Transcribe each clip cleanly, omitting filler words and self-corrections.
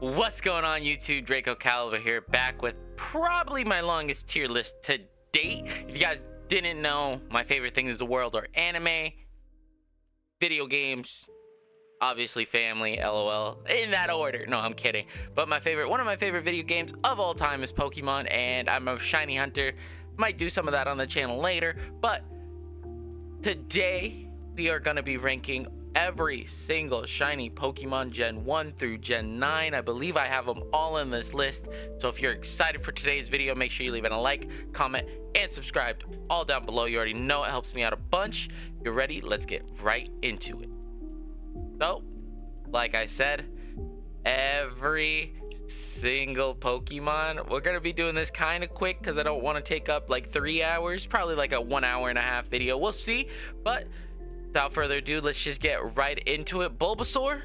What's going on YouTube? Draco Caliber here, back with probably my longest tier list to date. If you guys didn't know, my favorite things in the world are anime, video games, obviously family, lol, in that order. No, I'm kidding. But one of my favorite video games of all time is Pokemon, and I'm a shiny hunter. Might do some of that on the channel later, but today we are going to be ranking every single shiny Pokemon Gen 1 through Gen 9. I believe I have them all in this list. So if you're excited for today's video, make sure you leave it a like, comment, and subscribe all down below. You already know it helps me out a bunch. You're ready? Let's get right into it. So, like I said, every single Pokemon. We're going to be doing this kind of quick because I don't want to take up like 3 hours. Probably like a 1 hour and a half video. We'll see. But without further ado, let's just get right into it. Bulbasaur,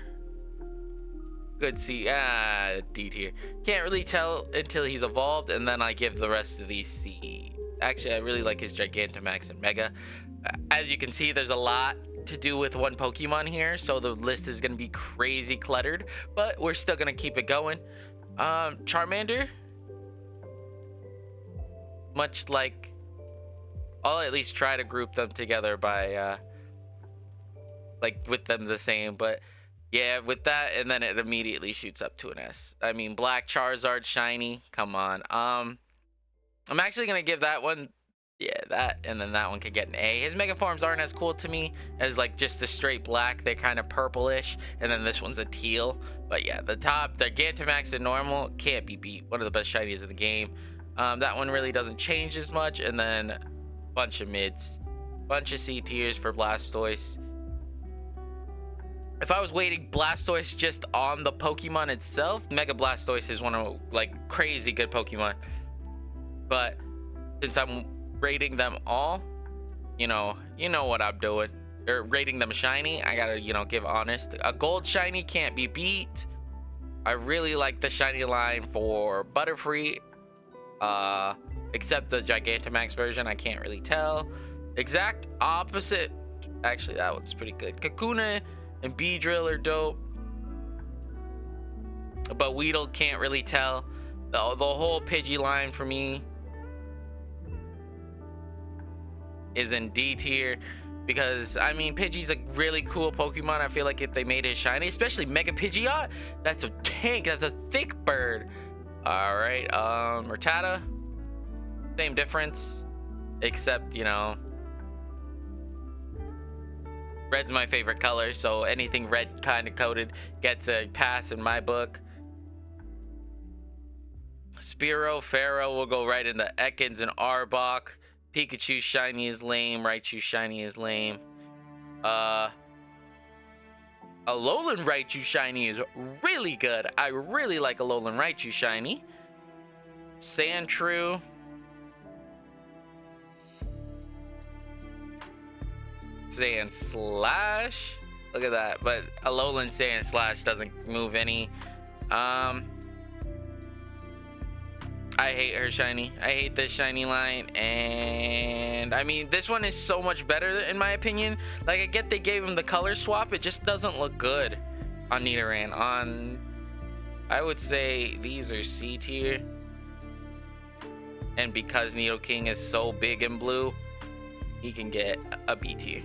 good C. D tier. Can't really tell until he's evolved, and then I give the rest of these C. Actually, I really like his Gigantamax and Mega. As you can see, there's a lot to do with one Pokemon here, so the list is going to be crazy cluttered, but we're still going to keep it going. Charmander, much like, I'll at least try to group them together by like with them the same, but yeah, with that, and then it immediately shoots up to an S. I mean, Black Charizard shiny, come on. I'm actually gonna give that one, yeah, that, and then that one could get an A. His mega forms aren't as cool to me as like just a straight black. They're kind of purplish, and then this one's a teal. But yeah, the Gigantamax and normal can't be beat. One of the best shinies of the game. That one really doesn't change as much, and then a bunch of mids, bunch of C tiers for Blastoise. If I was weighting Blastoise just on the Pokemon itself, Mega Blastoise is one of like crazy good Pokemon. But since I'm rating them all, you know what I'm doing. Or rating them shiny, I gotta, give honest. A gold shiny can't be beat. I really like the shiny line for Butterfree. Except the Gigantamax version, I can't really tell. Exact opposite. Actually, that one's pretty good. Kakuna and Beedrill are dope, but Weedle can't really tell. The whole Pidgey line for me is in D tier because, I mean, Pidgey's a really cool Pokemon. I feel like if they made his shiny, especially Mega Pidgeot, that's a tank, that's a thick bird. All right, Rattata, same difference, except, red's my favorite color, so anything red kind of coated gets a pass in my book. Spearow, Pharaoh will go right into Ekans and Arbok. Pikachu shiny is lame. Raichu shiny is lame. Alolan Raichu shiny is really good. I really like Alolan Raichu shiny. Sandshrew, Sandslash, look at that, but Alolan Sandslash doesn't move any. I hate her shiny. I hate this shiny line, and I mean, this one is so much better in my opinion. Like, I get they gave him the color swap, it just doesn't look good on Nidoran. I would say these are C tier, and because Nidoking is so big and blue, he can get a B tier.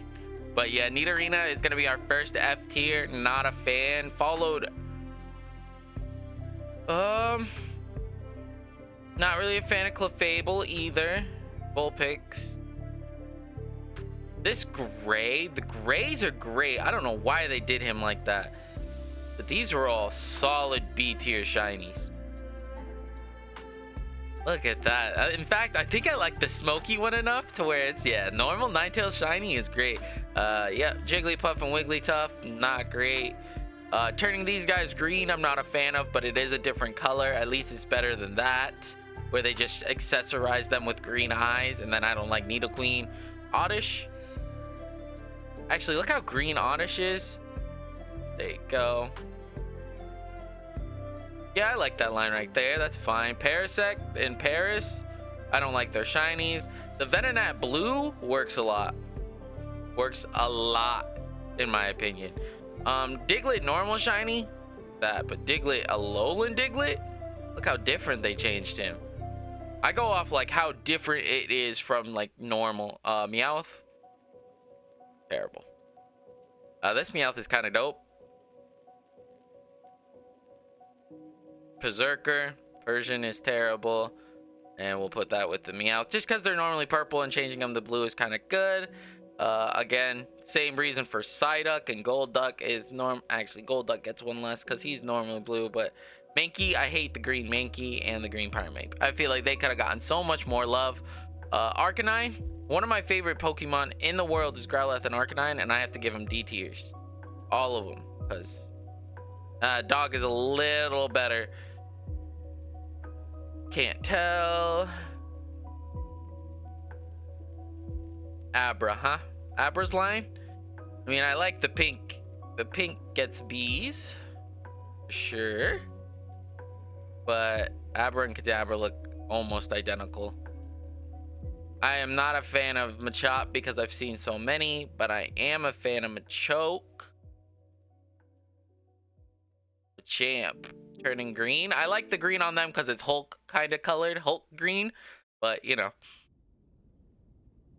But yeah, Nidorina is gonna be our first F tier. Not a fan. Followed, not really a fan of Clefable either. Vulpix. This gray, the grays are great. I don't know why they did him like that, but these were all solid B tier shinies. Look at that. In fact, I think I like the smoky one enough to where it's, yeah, normal Ninetales shiny is great. Yeah, Jigglypuff and Wigglytuff, not great. Turning these guys green, I'm not a fan of, but it is a different color. At least it's better than that, where they just accessorize them with green eyes, and then I don't like Nidoqueen. Oddish. Actually, look how green Oddish is. There you go. Yeah, I like that line right there. That's fine. Parasect and Paris, I don't like their shinies. The Venonat Blue works a lot. Works a lot, in my opinion. Diglett normal shiny, that. But Diglett, a Alolan Diglett? Look how different they changed him. I go off like how different it is from like normal. Meowth, terrible. This Meowth is kind of dope. Berserker, Persian is terrible. And we'll put that with the Meowth. Just because they're normally purple and changing them to blue is kind of good. Again, same reason for Psyduck and Golduck is actually Golduck gets one less because he's normally blue, but Mankey, I hate the green Mankey and the green Primeape. I feel like they could have gotten so much more love. Arcanine, one of my favorite Pokemon in the world is Growlithe and Arcanine, and I have to give them D tiers. All of them, because Dog is a little better. Can't tell. Abra, huh? Abra's line? I mean, I like the pink. The pink gets B's. Sure. But Abra and Kadabra look almost identical. I am not a fan of Machop because I've seen so many, but I am a fan of Machoke. Champ turning green. I like the green on them because it's Hulk kind of colored, Hulk green, but you know.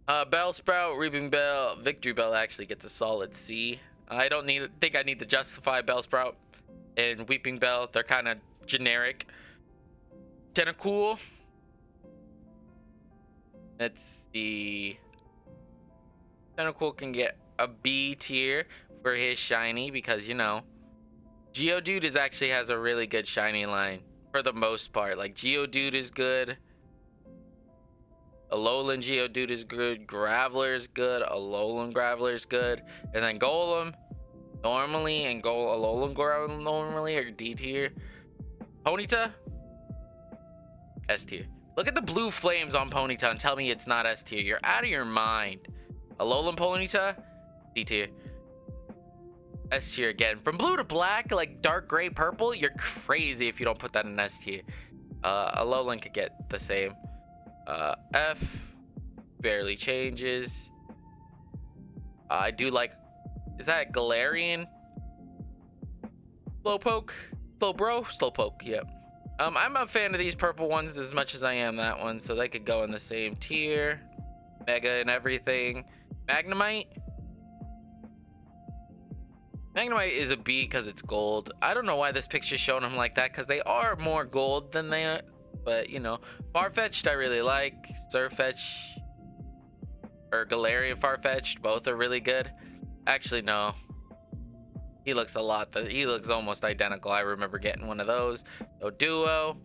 Bellsprout, Reaping Bell, Victory Bell actually gets a solid C. I don't think I need to justify Bellsprout and Weeping Bell. They're kind of generic. Tentacool. Let's see. Tentacool can get a B tier for his shiny because, you know, Geodude actually has a really good shiny line for the most part. Like Geodude is good. Alolan Geodude is good. Graveler is good. Alolan Graveler is good. And then Golem normally and Alolan Golem normally are D tier. Ponyta, S tier. Look at the blue flames on Ponyta and tell me it's not S tier. You're out of your mind. Alolan Ponyta, D tier. S tier again. From blue to black, like dark gray purple, you're crazy if you don't put that in S tier. Alolan could get the same. F barely changes. I do like, is that Galarian? Slowpoke? Slowpoke, yep. I'm a fan of these purple ones as much as I am that one, so they could go in the same tier. Mega and everything. Magnemite is a B because it's gold. I don't know why this picture's showing them like that, because they are more gold than they are. But, you know, Farfetch'd I really like. Surfetch or Galarian Farfetch'd, both are really good. Actually, no. He looks he looks almost identical. I remember getting one of those. So Duo.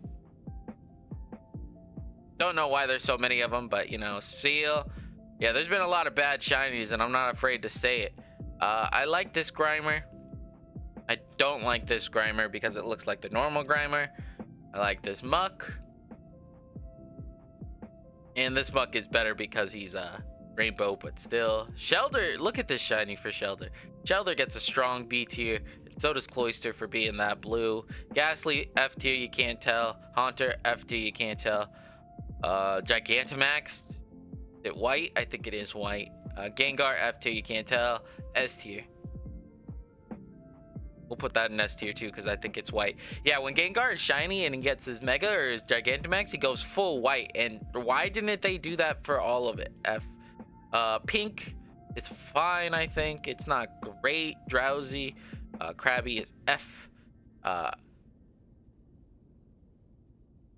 Don't know why there's so many of them, but, you know, Seal. Yeah, there's been a lot of bad shinies, and I'm not afraid to say it. I like this Grimer. I don't like this Grimer because it looks like the normal Grimer. I like this Muck. And this Muck is better because he's rainbow, but still. Shelder, look at this shiny for Shelder. Shelder gets a strong B tier. And so does Cloyster for being that blue. Ghastly, F tier, you can't tell. Haunter, F tier, you can't tell. Gigantamax, is it white? I think it is white. Gengar, F tier, you can't tell. S tier. We'll put that in S tier too because I think it's white. Yeah, when Gengar is shiny and he gets his Mega or his Gigantamax, he goes full white. And why didn't they do that for all of it? F. Pink, it's fine, I think. It's not great. Drowsy. Krabby is F. I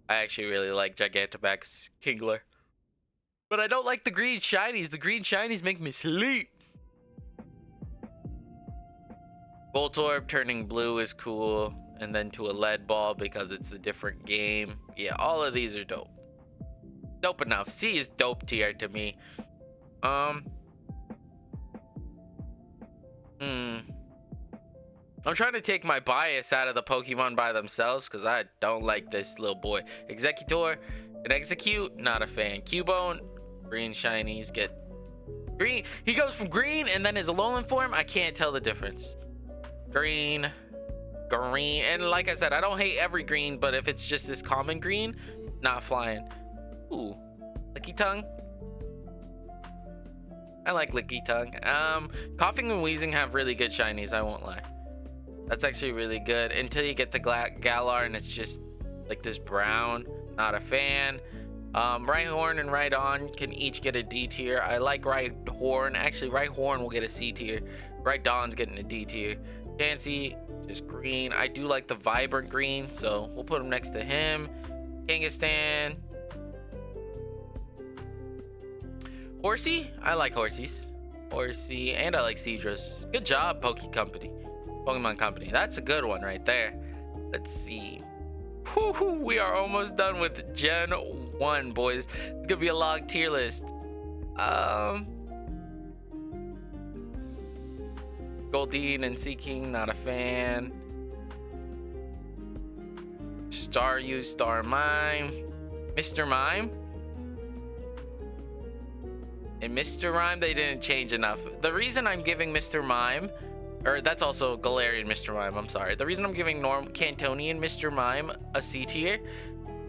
actually really like Gigantamax Kingler. But I don't like the green shinies. The green shinies make me sleep. Voltorb turning blue is cool. And then to a lead ball because it's a different game. Yeah, all of these are dope. Dope enough. C is dope tier to me. I'm trying to take my bias out of the Pokemon by themselves because I don't like this little boy. Executor and Execute, not a fan. Cubone, green shinies get green. He goes from green and then his Alolan form. I can't tell the difference. Green, and like I said, I don't hate every green, but if it's just this common green, not flying. Ooh, Licky Tongue. I like Licky Tongue. Coughing and Wheezing have really good shinies, I won't lie. That's actually really good until you get the Galar and it's just like this brown. Not a fan. Rhyhorn and Rhydon can each get a D tier. I like Rhyhorn. Actually, Rhyhorn will get a C tier. Rhydon's getting a D tier. Chansey, just green. I do like the vibrant green, so we'll put him next to him. Kangaskhan. Horsey? I like Horsies. Horsey, and I like Seadras. Good job, Pokemon Company. That's a good one right there. Let's see. Whew, we are almost done with Gen 1, boys. It's gonna be a long tier list. Goldeen and Seaking, not a fan. Staryu, Star Mime, Mr. Mime. And Mr. Mime, they didn't change enough. The reason I'm giving Mr. Mime, or that's also Galarian Mr. Mime, I'm sorry. The reason I'm giving Cantonian Mr. Mime a C tier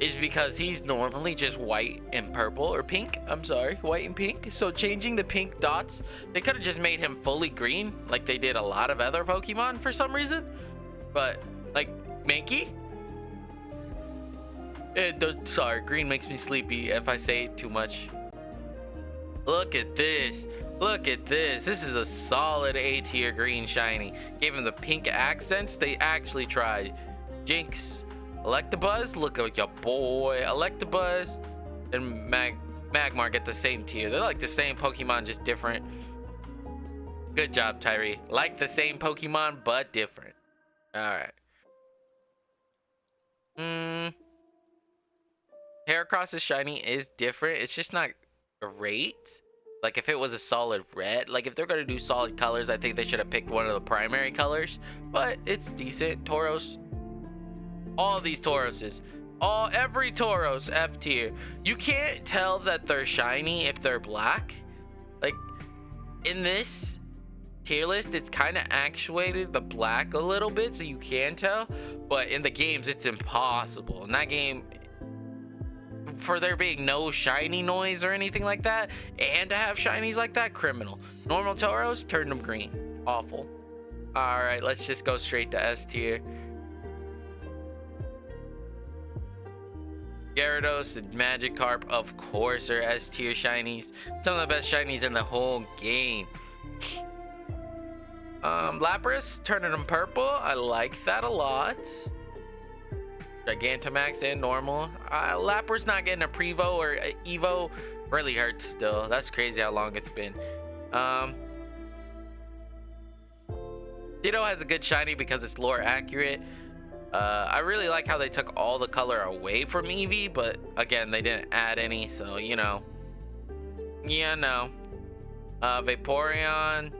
is because he's normally just white and purple, or pink, I'm sorry, white and pink. So changing the pink dots, they could have just made him fully green, like they did a lot of other Pokemon for some reason. But, like, Mankey? Sorry, green makes me sleepy if I say it too much. Look at this. Look at this. This is a solid A tier green shiny. Gave him the pink accents. They actually tried. Jinx. Electabuzz. Look at your boy. Electabuzz and Magmar get the same tier. They're like the same Pokemon, just different. Good job, Tyree. Like the same Pokemon, but different. Alright. Heracross's shiny is different. It's just not great. Like if it was a solid red, like if they're gonna do solid colors, I think they should have picked one of the primary colors, but it's decent. Tauros, all these Tauroses, every Tauros F tier. You can't tell that they're shiny if they're black. Like in this tier list, it's kind of actuated the black a little bit, so you can tell, but in the games it's impossible. In that game, for there being no shiny noise or anything like that, and to have shinies like that, criminal. Normal Tauros turned them green. Awful. All right, let's just go straight to S tier. Gyarados and Magikarp, of course, are S tier shinies. Some of the best shinies in the whole game. Lapras, turning them purple. I like that a lot. Gigantamax and normal. Lapras not getting a Prevo or a Evo really hurts still. That's crazy how long it's been. Ditto has a good shiny because it's lore accurate. I really like how they took all the color away from Eevee, but again, they didn't add any, so you know. Yeah, no. Vaporeon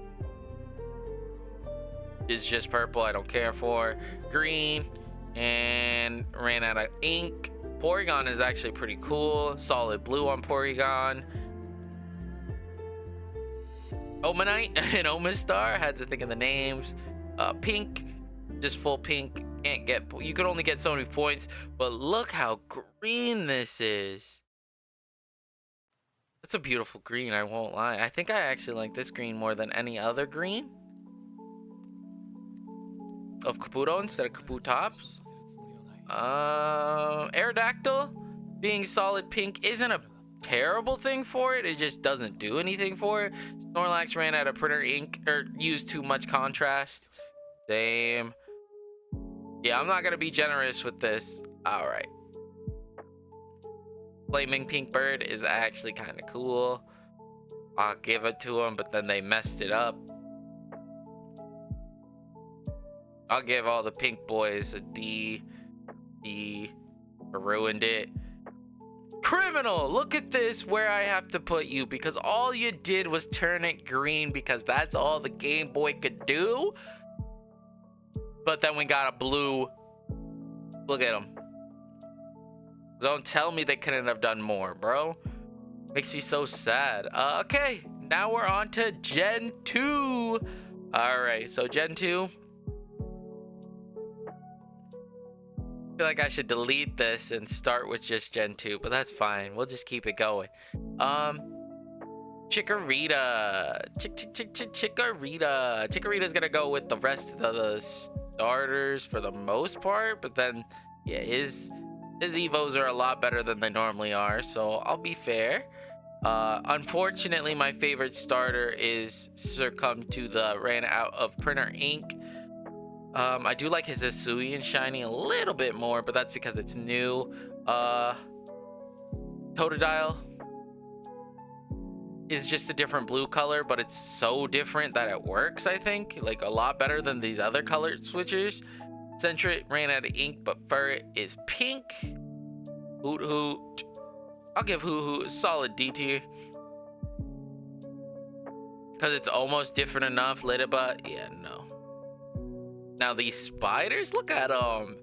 is just purple. I don't care for. Green. And ran out of ink. Porygon is actually pretty cool. Solid blue on Porygon. Omanite and Omastar. Had to think of the names. Pink, just full pink. Can't get. You could only get so many points. But look how green this is. That's a beautiful green. I won't lie. I think I actually like this green more than any other green of Kabuto instead of Kabutops. Aerodactyl being solid pink isn't a terrible thing for it. It just doesn't do anything for it. Snorlax ran out of printer ink or used too much contrast. Same. Yeah, I'm not gonna be generous with this. All right. Flaming Pink Bird is actually kind of cool. I'll give it to them, but then they messed it up. I'll give all the pink boys a D. Ruined it. Criminal! Look at this, where I have to put you, because all you did was turn it green because that's all the Game Boy could do. But then we got a blue. Look at them. Don't tell me they couldn't have done more, bro. Makes me so sad. Okay, now we're on to Gen 2. All right, so Gen 2. I feel like I should delete this and start with just Gen 2, but that's fine. We'll just keep it going. Chikorita. Chikorita's gonna go with the rest of the starters for the most part, but then yeah, his evos are a lot better than they normally are, so I'll be fair. Unfortunately, my favorite starter is succumbed to the ran out of printer ink. I do like his Hisuian shiny a little bit more, but that's because it's new. Totodile is just a different blue color, but it's so different that it works, I think. Like, a lot better than these other color switchers. Sentret ran out of ink, but Furret is pink. Hoot Hoot. I'll give Hoot Hoot a solid D tier. Because it's almost different enough. Ladybug, yeah, no. Now these spiders, look at them.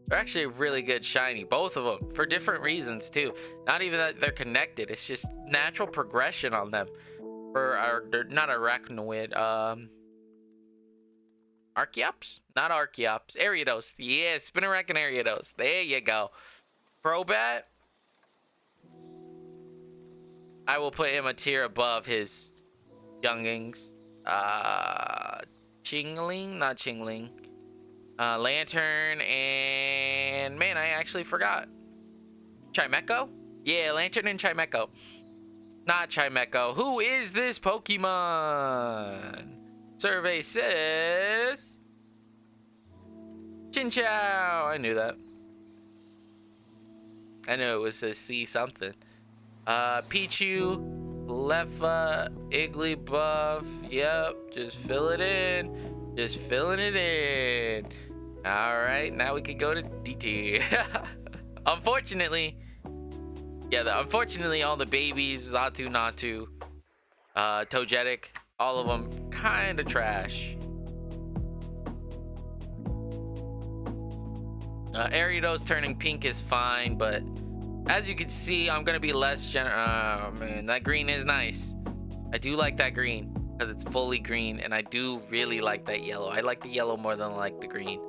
They're actually really good shiny, both of them, for different reasons too. Not even that they're connected, it's just natural progression on them. They're not arachnoid, Archeops? Not Archeops, Ariados. Yeah, Spinnerack and Ariados. There you go. Crobat, I will put him a tier above his youngings. Chingling, not Chingling. Lantern, and man, I actually forgot. Chimecho? Yeah, Lantern and Chimecho. Not Chimecho. Who is this Pokemon? Survey says Chinchou. I knew that. I knew it was a C something. Pichu, Lefa, Igglybuff. Yep, just fill it in. Just filling it in. Alright, now we can go to DT. Unfortunately, yeah, unfortunately all the babies, Xatu, Natu, Togetic, all of them kind of trash. Ariados turning pink is fine, but as you can see, I'm gonna be less oh man, that green is nice. I do like that green because it's fully green, and I do really like that yellow. I like the yellow more than I like the green.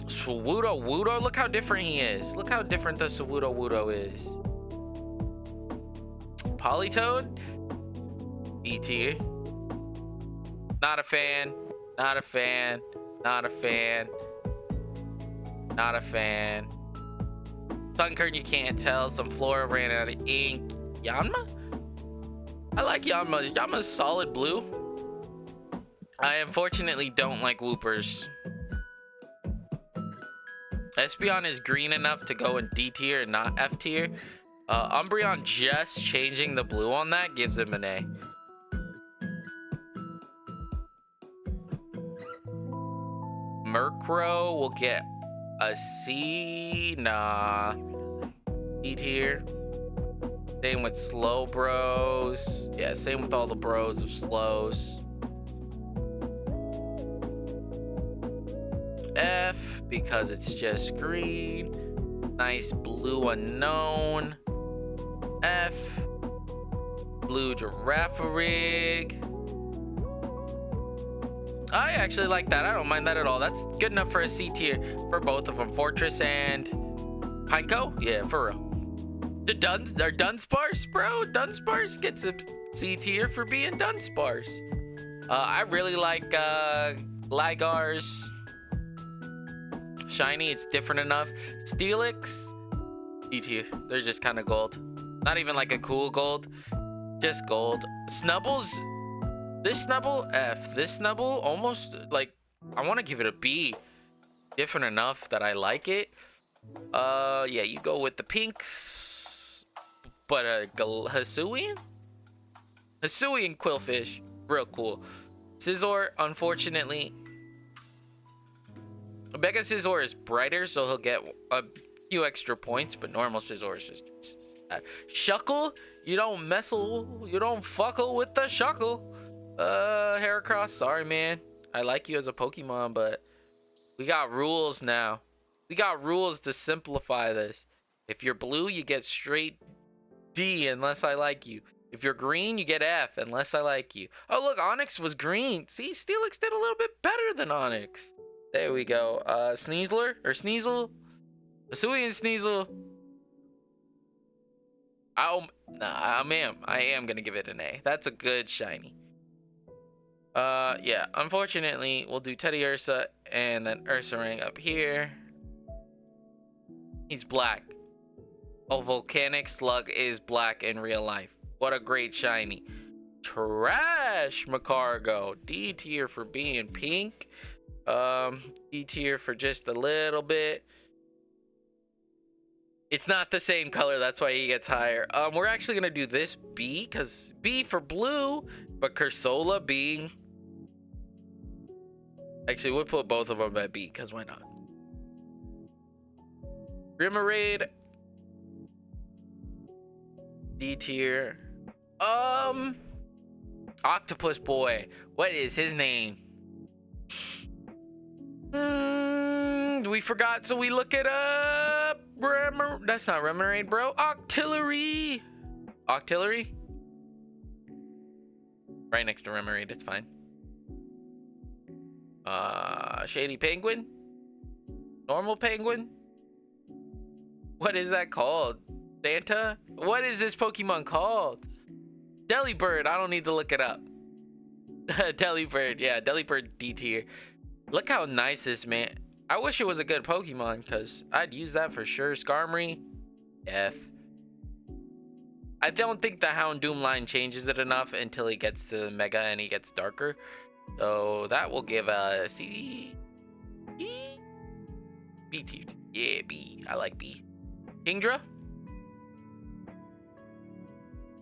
Swudo, look how different he is. Look how different the Swudo is. Politoed, B tier. Not a fan. Not a fan. Not a fan. Not a fan. Sunkern, you can't tell. Some Flora ran out of ink. Yanma? I like Yanma. Yanma's solid blue. I unfortunately don't like Whoopers. Espeon is green enough to go in D tier and not F tier. Umbreon just changing the blue on that gives him an A. Murkrow will get a C. Nah. D tier. Same with Slowbros. Yeah, same with all the bros of slows. F, because it's just green. Nice blue unknown. F. Blue Girafarig. I actually like that. I don't mind that at all. That's good enough for a C tier for both of them. Fortress and Pineco? Yeah, for real. The Dunsparce, bro. Dunsparce gets a C tier for being Dunsparce. I really like Ligar's shiny. It's different enough. Steelix, D tier. They're just kind of gold. Not even like a cool gold. Just gold. Snubbles. This Snubble, F. This Snubble, almost like, I want to give it a B. Different enough that I like it. Yeah, you go with the pinks. But Hisuian? Hisuian Quillfish. Real cool. Scizor, unfortunately. Mega Scizor is brighter, so he'll get a few extra points, but normal Scizor is just sad. Shuckle, you don't fuckle with the Shuckle. Heracross, sorry man. I like you as a Pokemon, but we got rules now. We got rules to simplify this. If you're blue, you get straight D unless I like you. If you're green, you get F unless I like you. Oh look, Onix was green. See, Steelix did a little bit better than Onix. There we go. Sneasler or Sneasel. Hisuian Sneasel. I am gonna give it an A. That's a good shiny. Yeah, unfortunately, we'll do Teddy Ursa and then Ursaring up here. He's black. Oh, Volcanic Slug is black in real life. What a great shiny. Trash Macargo. D tier for being pink. D tier for just a little bit. It's not the same color, that's why he gets higher. We're actually gonna do this B, because B for blue, but Cursola being... Actually, we'll put both of them at B, because why not? Remoraid. D tier. Octopus Boy. What is his name? We forgot, so we look it up. That's not Remoraid, bro. Octillery. Octillery? Right next to Remoraid, it's fine. Shady Penguin? Normal Penguin? What is that called? Santa? What is this Pokemon called? Delibird. I don't need to look it up. Delibird. Yeah, Delibird D tier. Look how nice this man. I wish it was a good Pokemon, because I'd use that for sure. Skarmory. F. I don't think the Houndoom line changes it enough until he gets to Mega and he gets darker. So that will give a C. E? B tier. Yeah, B. I like B. Kingdra.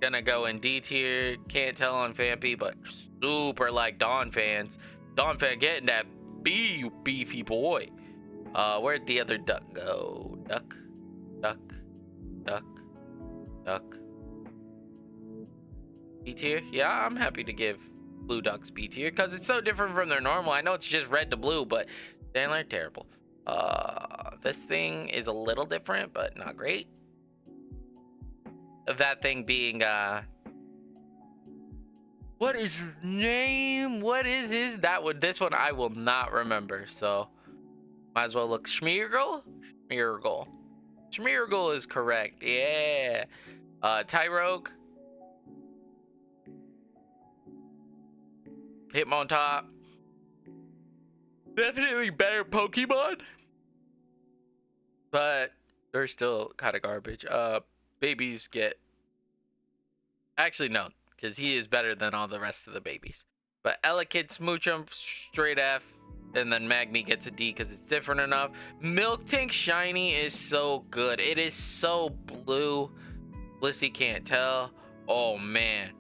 Gonna go in D tier. Can't tell on Fampy, but super like Dawn fans. Dawn fan getting that B beefy boy. Where'd the other duck go? Duck. B tier? Yeah, I'm happy to give blue ducks B tier because it's so different from their normal. I know it's just red to blue, but they're terrible. This thing is a little different, but not great. That thing being what is his name? What is his? This one I will not remember, so might as well look. Schmeargle is correct. Yeah. Tyrogue. Hitmontop. Definitely better Pokemon, but they're still kind of garbage. Babies get... Actually, no, because he is better than all the rest of the babies. But Elekid, Smoochum, straight F. And then Magmy gets a D because it's different enough. Milk Tank Shiny is so good. It is so blue. Blissey can't tell. Oh, man.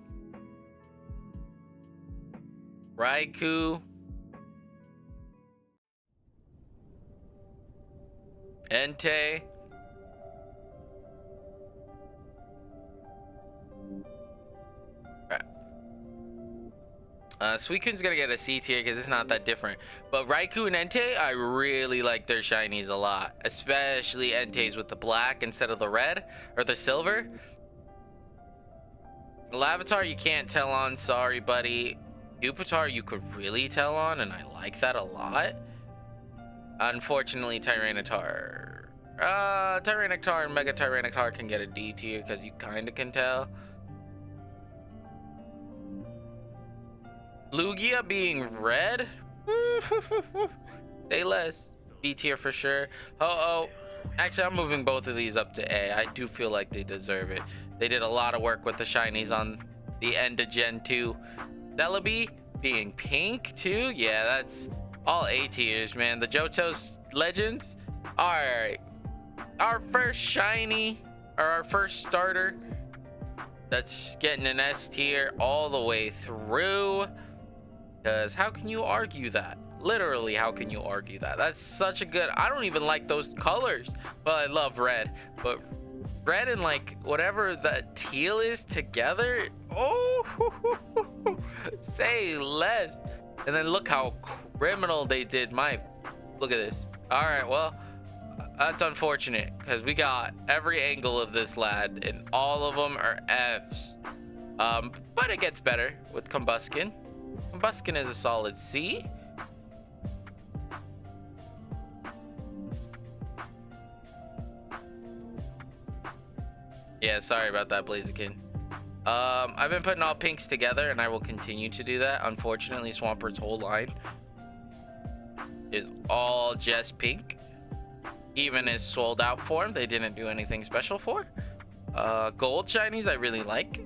Raikou. Entei. Suicune's gonna get a C tier because it's not that different. But Raikou and Entei, I really like their shinies a lot. Especially Entei's with the black instead of the red or the silver. Lavatar you can't tell on, sorry buddy. Pupitar you could really tell on, and I like that a lot. Unfortunately, Tyranitar. Tyranitar and Mega Tyranitar can get a D tier because you kind of can tell. Lugia being red? Say less. B tier for sure. Oh, actually, I'm moving both of these up to A. I do feel like they deserve it. They did a lot of work with the shinies on the end of Gen 2. Celebi being pink too? Yeah, that's all A tiers, man. The Johto's Legends. Alright. Our first shiny, or our first starter, that's getting an S tier all the way through. Because how can you argue that? Literally, how can you argue that? That's such a good... I don't even like those colors. Well, I love red. But red and like whatever the teal is together... Oh! Say less. And then look how criminal they did my... Look at this. Alright, well... That's unfortunate. Because we got every angle of this lad. And all of them are Fs. But it gets better with Combuskin. Combuskin is a solid C. Yeah, sorry about that, Blaziken. I've been putting all pinks together, and I will continue to do that. Unfortunately, Swampert's whole line is all just pink. Even his sold out form, they didn't do anything special for. Gold shinies, I really like.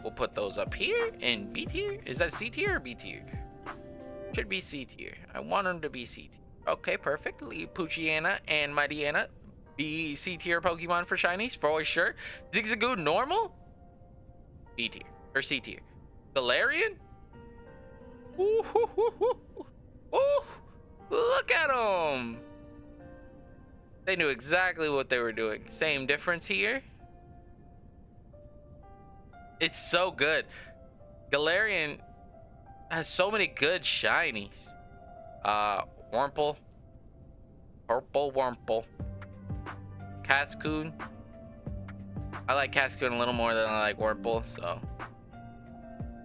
We'll put those up here in B tier. Is that C tier or B tier? Should be C tier. I want them to be C tier. Okay, perfect. Leave Poochyena and Mightyena be C tier Pokemon for shinies for sure. Zigzagoon normal? B tier or C tier. Galarian? Ooh, hoo, hoo, hoo. Ooh, look at them. They knew exactly what they were doing. Same difference here. It's so good. Galarian has so many good shinies. Wurmple. Purple Wurmple. Cascoon. I like Cascoon a little more than I like Wurmple, so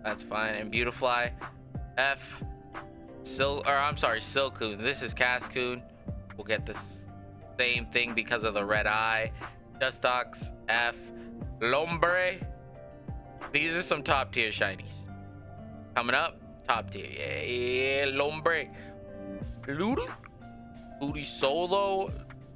that's fine. And Beautifly. F. Silcoon. This is Cascoon. We'll get this same thing because of the red eye. Dustox. F. Lombre. These are some top tier shinies. Coming up, top tier. Yeah, Lombre. Ludi Solo.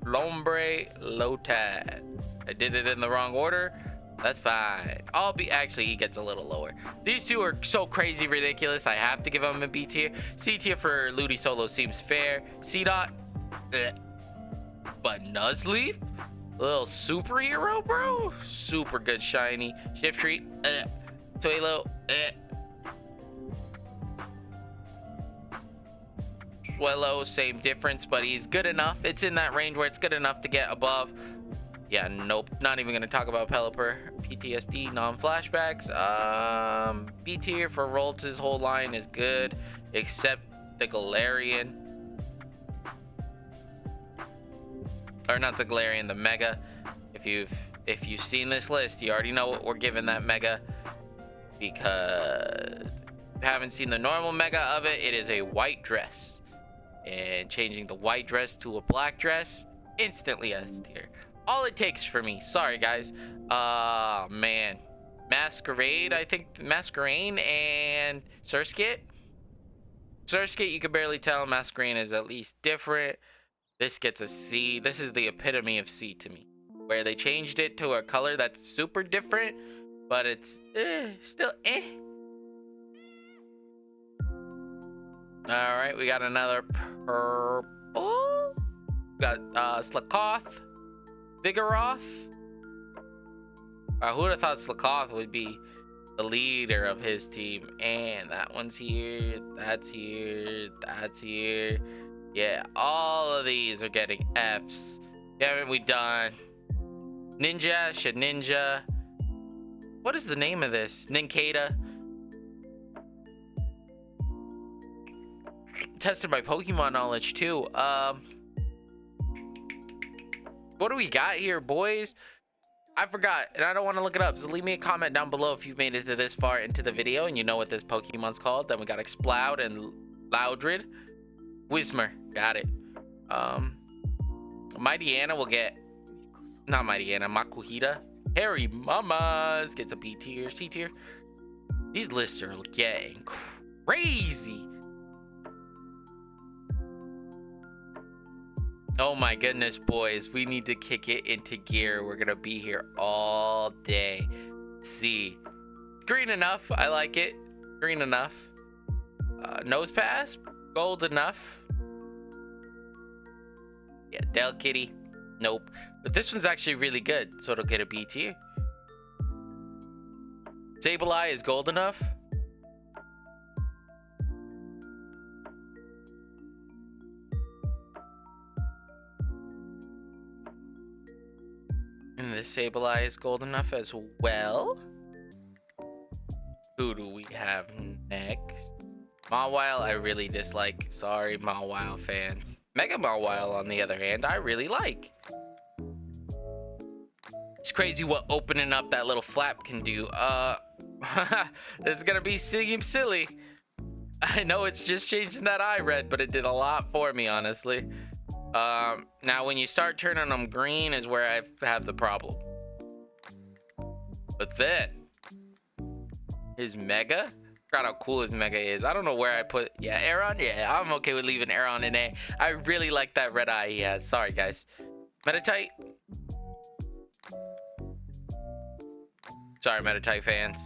Lombre. Lotad. I did it in the wrong order. That's fine. Actually, he gets a little lower. These two are so crazy ridiculous. I have to give them a B tier. C tier for Ludi Solo seems fair. C dot. But Nuzleaf? Little superhero, bro. Super good shiny. Shiftry. Tuelo. Swellow, same difference, but he's good enough. It's in that range where it's good enough to get above. Yeah, nope. Not even gonna talk about Pelipper. PTSD, non-flashbacks. B tier for Roltz's whole line is good, except the Galarian. Or not the Galarian, the Mega. If you've seen this list, you already know what we're giving that Mega. Because if you haven't seen the normal Mega of it, it is a white dress. And changing the white dress to a black dress, instantly S tier. All it takes for me. Sorry, guys. Man. Masquerade, I think. Masquerade and Surskit. Surskit, you can barely tell. Masquerade is at least different. This gets a C. This is the epitome of C to me. Where they changed it to a color that's super different, but it's still eh. Alright, we got another purple. We got Slakoth. Vigoroth. Who would have thought Slakoth would be the leader of his team? And that one's here. That's here. That's here. Yeah, all of these are getting Fs. Haven't we done Ninja, Shedinja? What is the name of this? Nincada. Tested by Pokemon knowledge too. What do we got here, boys? I forgot, and I don't want to look it up. So leave me a comment down below if you've made it to this far into the video and you know what this Pokemon's called. Then we got Exploud and Loudred. Whismer, got it. Mightyena will get, not Mightyena, Makuhita. Harry Mamas gets a B tier, C tier. These lists are getting crazy. Oh my goodness, boys. We need to kick it into gear. We're gonna be here all day. C. Green enough. I like it. Green enough. Nose pass. Gold enough. Yeah, Del Kitty. Nope. But this one's actually really good, so it'll get a B tier. Sableye is gold enough. And the Sableye is gold enough as well. Who do we have next? Mawile, I really dislike. Sorry, Mawile fans. Mega Mawile, on the other hand, I really like. It's crazy what opening up that little flap can do. It's gonna be silly. I know it's just changing that eye red, but it did a lot for me, honestly. Now when you start turning them green is where I have the problem. But then His Mega. Forgot how cool his Mega is. I don't know where I put. Yeah, Aeron. Yeah, I'm okay with leaving Aeron in A. I really like that red eye he has. Sorry, guys. Metatite. Sorry, Metatite fans.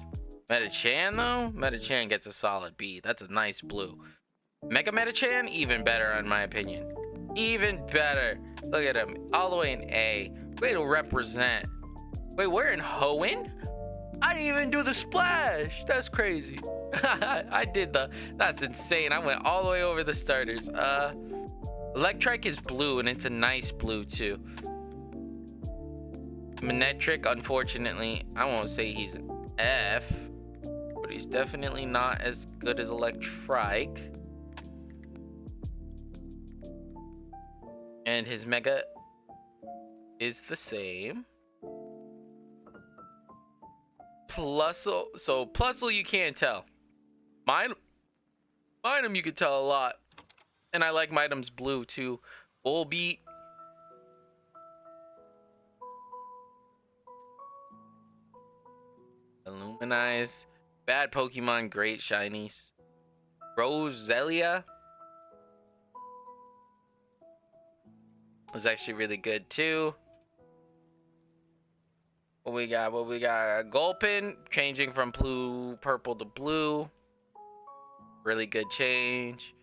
Metachan, though? Metachan gets a solid B. That's a nice blue. Mega Metachan, even better, in my opinion. Even better. Look at him. All the way in A. Way to represent. Wait, we're in Hoenn? I didn't even do the splash. That's crazy. I did the... That's insane. I went all the way over the starters. Electrike is blue, and it's a nice blue, too. Manectric, unfortunately, I won't say he's an F, but he's definitely not as good as Electrike. And his Mega is the same. Plusle, so Plusle you can't tell. Minum you can tell a lot. And I like Minum's blue too. Volbeat. Illuminize. Bad Pokemon, great shinies. Roselia is actually really good too. What we got? Gulpin, changing from purple to blue. Really good change.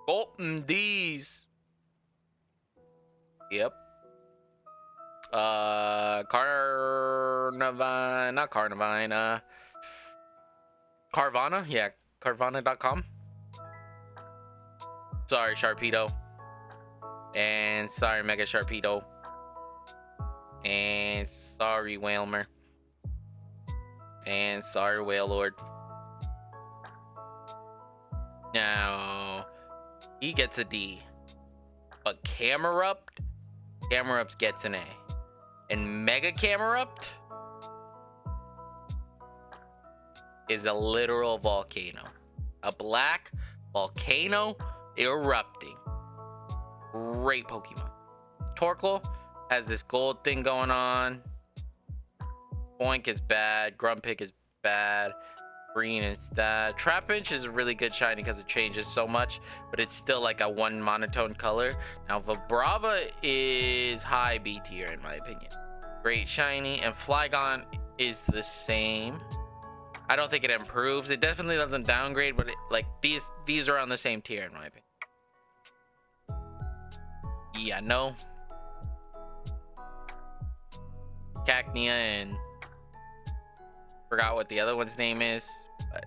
Gulpin D's. Yep. Carnivine, not Carnivine, Carvana, yeah, Carvana.com. Sorry, Sharpedo. And sorry, Mega Sharpedo. And sorry, Whalmer. And sorry, Wailord. Now, he gets a D. But Camerupt gets an A. And Mega Camerupt is a literal volcano. A black volcano erupting. Great Pokemon. Torkoal has this gold thing going on. Boink is bad. Grumpig is bad. Green is that. Trapinch is a really good shiny because it changes so much, but it's still like a one monotone color. Now Vibrava is high B tier in my opinion. Great shiny, and Flygon is the same. I don't think it improves. It definitely doesn't downgrade, but like these are on the same tier in my opinion. Yeah, no. Cacnea and forgot what the other one's name is, but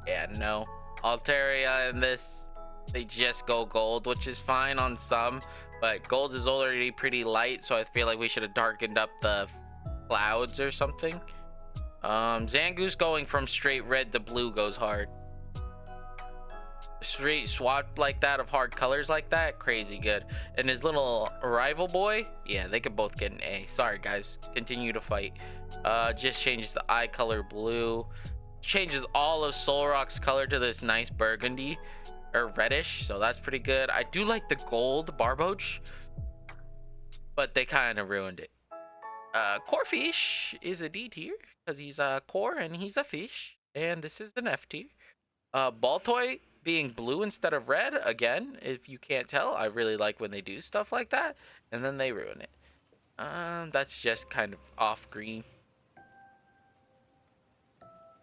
yeah, no. Altaria and this, they just go gold, which is fine on some, but gold is already pretty light, so I feel like we should have darkened up the clouds or something. Zangoose going from straight red to blue goes hard. Straight swap like that of hard colors like that, crazy good. And his little rival boy, yeah, they could both get an A. Sorry guys, continue to fight. Just changes the eye color blue, changes all of Solrock's color to this nice burgundy or reddish, so that's pretty good. I do like the gold Barboach, but they kind of ruined it. Corfish is a D tier because he's a core and he's a fish, and this is an F tier. Baltoy being blue instead of red, again, if you can't tell, I really like when they do stuff like that and then they ruin it. That's just kind of off green.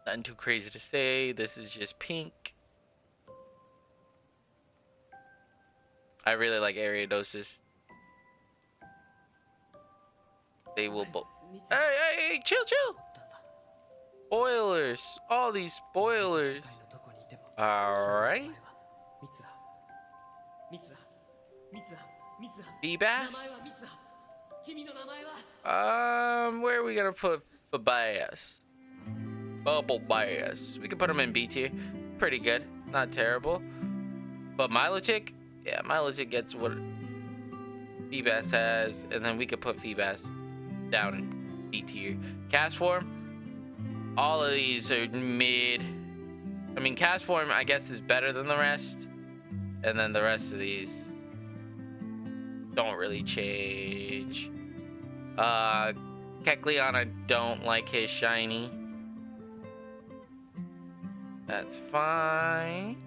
Nothing too crazy to say. This is just pink. I really like Ariadosis. They will hey, chill. Spoilers. All these spoilers. Alright. Feebas? Where are we gonna put Feebas? Bubble Bass. We can put him in B tier. Pretty good. Not terrible. But Milotic? Yeah, Milotic gets what Feebas has, and then we could put Feebas down in B tier. Cast form? All of these are mid. I mean, Cast form, I guess, is better than the rest. And then the rest of these don't really change. Kecleon, I don't like his shiny. That's fine.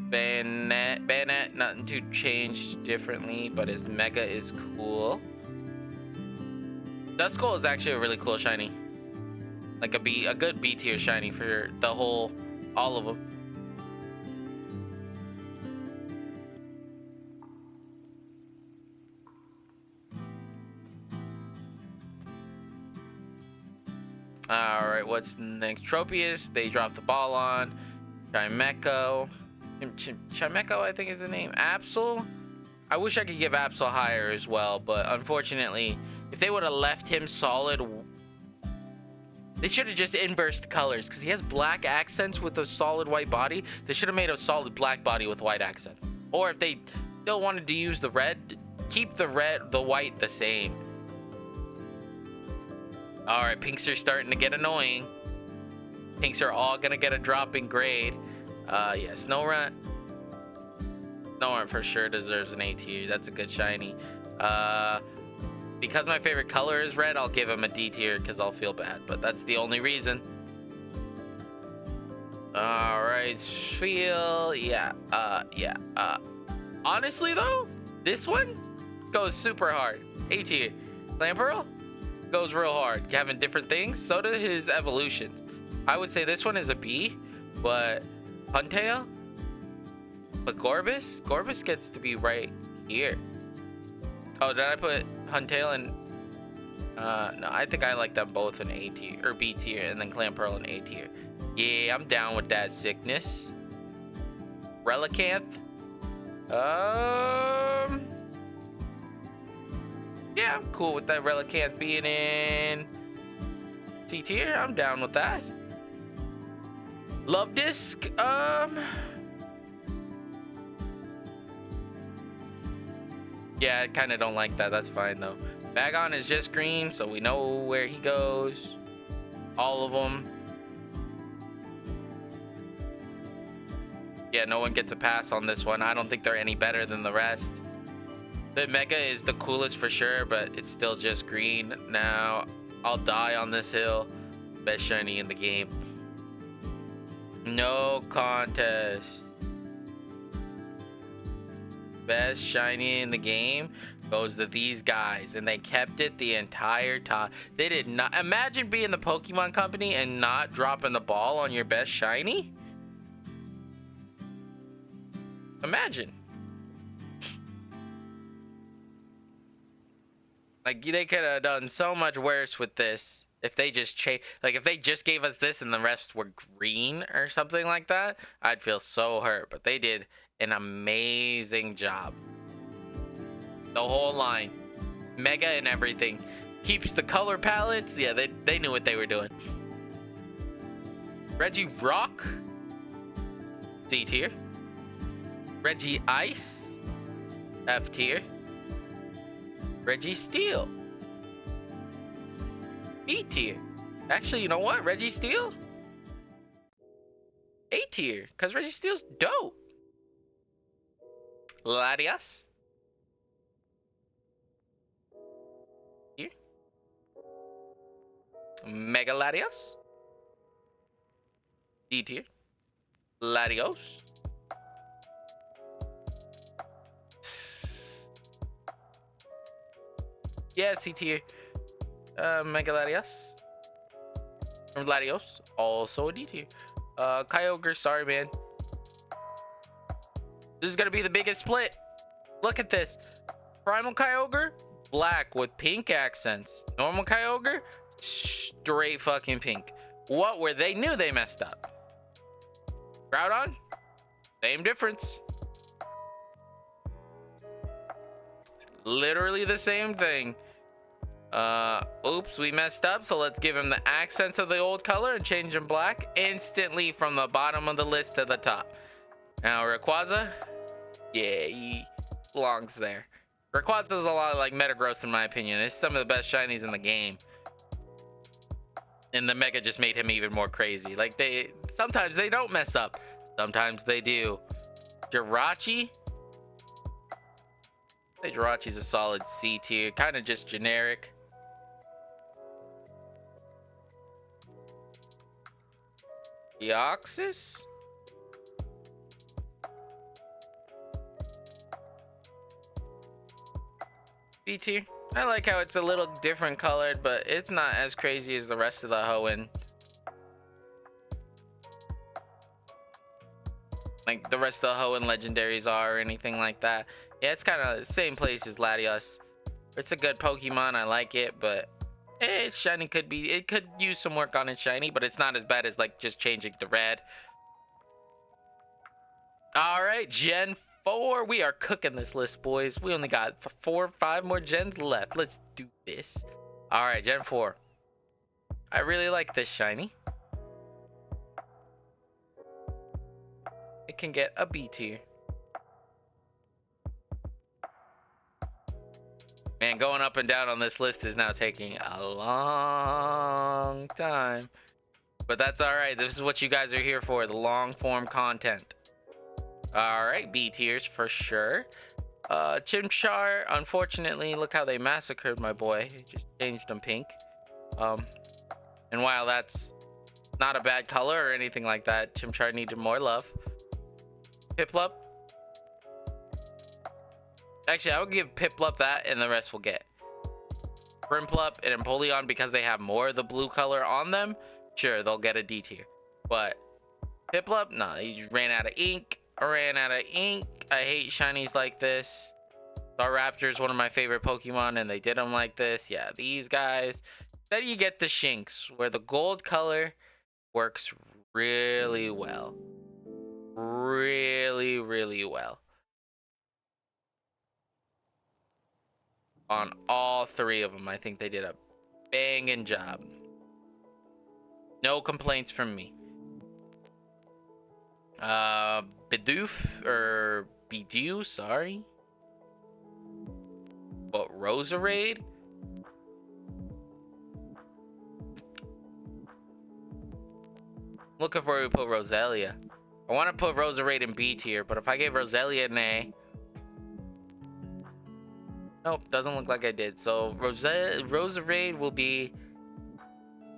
Bayonet, nothing to change differently, but his Mega is cool. Duskull is actually a really cool shiny. Like a good B tier shiny for the whole, all of them. All right, what's next? Tropius, they dropped the ball on. Chimecho, Chimecho, I think is the name. Absol. I wish I could give Absol higher as well, but unfortunately, if they would have left him solid, they should have just inversed colors because he has black accents with a solid white body. They should have made a solid black body with white accent. Or if they still wanted to use the red, keep the white the same. All right, pinks are starting to get annoying. Pinks are all gonna get a drop in grade. Yeah, Snorunt for sure deserves an A tier. That's a good shiny. Because my favorite color is red, I'll give him a D tier because I'll feel bad, but that's the only reason. All right, feel, yeah. Honestly though, this one goes super hard. A tier. Clamperl goes real hard. Having different things, so do his evolutions. I would say this one is a B, but Huntail, but Gorbis gets to be right here. Oh, did I put Huntail in? No, I think I like them both in A tier or B tier, and then Clamperl in A tier. Yeah, I'm down with that sickness. Relicanth. Yeah, I'm cool with that Relicanth being in C tier. I'm down with that. Love Disc. Yeah, I kind of don't like that. That's fine though. Bagon is just green, so we know where he goes. All of them. Yeah, no one gets a pass on this one. I don't think they're any better than the rest. The Mega is the coolest for sure, but it's still just green. Now, I'll die on this hill. Best shiny in the game. No contest. Best shiny in the game goes to these guys, and they kept it the entire time. They did not. Imagine being the Pokemon company and not dropping the ball on your best shiny. Imagine. Like, they could have done so much worse with this if they just if they just gave us this and the rest were green or something like that. I'd feel so hurt, but they did an amazing job. The whole line, Mega and everything, keeps the color palettes. Yeah, they knew what they were doing. Reggie Rock, C tier. Reggie Ice, F tier. Reggie Steel, B tier. Actually, you know what? Reggie Steel, A tier, because Reggie Steel's dope. Latias, here. Mega Latias, D tier. Latios, yeah, C tier. Mega Latias. Latios, also a D tier. Kyogre, sorry man. This is gonna be the biggest split. Look at this. Primal Kyogre, black with pink accents. Normal Kyogre, straight fucking pink. What were they? Knew they messed up. Groudon, same difference. Literally the same thing. Oops, we messed up, so let's give him the accents of the old color and change him black instantly from the bottom of the list to the top. Now Rayquaza, yeah, he belongs there. Rayquaza's a lot like Metagross in my opinion. It's some of the best shinies in the game, and the Mega just made him even more crazy. Like, sometimes they don't mess up, sometimes they do. Jirachi, Jirachi's a solid C tier, kind of just generic. Deoxys? B tier. I like how it's a little different colored, but it's not as crazy as the rest of the Hoenn. Like the rest of the Hoenn legendaries are or anything like that. Yeah, it's kind of the same place as Latios. It's a good Pokemon. I like it, but its shiny could be, it could use some work on its shiny, but it's not as bad as like just changing to red. All right, Gen 4. We are cooking this list, boys. We only got 4 or 5 more gens left. Let's do this. All right, Gen 4. I really like this shiny. It can get a B tier. Man, going up and down on this list is now taking a long time. But that's all right. This is what you guys are here for, the long form content. All right, B tiers for sure. Chimchar, unfortunately, look how they massacred my boy. Just changed him pink. And while that's not a bad color or anything like that, Chimchar needed more love. Piplup. Actually, I would give Piplup that, and the rest will get. Brimpup and Empoleon, because they have more of the blue color on them, sure, they'll get a D tier. But Piplup, nah, he ran out of ink. I hate shinies like this. Staraptor is one of my favorite Pokemon, and they did them like this. Yeah, these guys. Then you get the Shinx, where the gold color works really well. Really well. On all 3 of them, I think they did a banging job. No complaints from me. Bidoof, sorry. But Roserade? Looking for where we put Roselia. I want to put Roserade in B tier, but if I gave Roselia an A... Nope, doesn't look like I did. So Roserade will be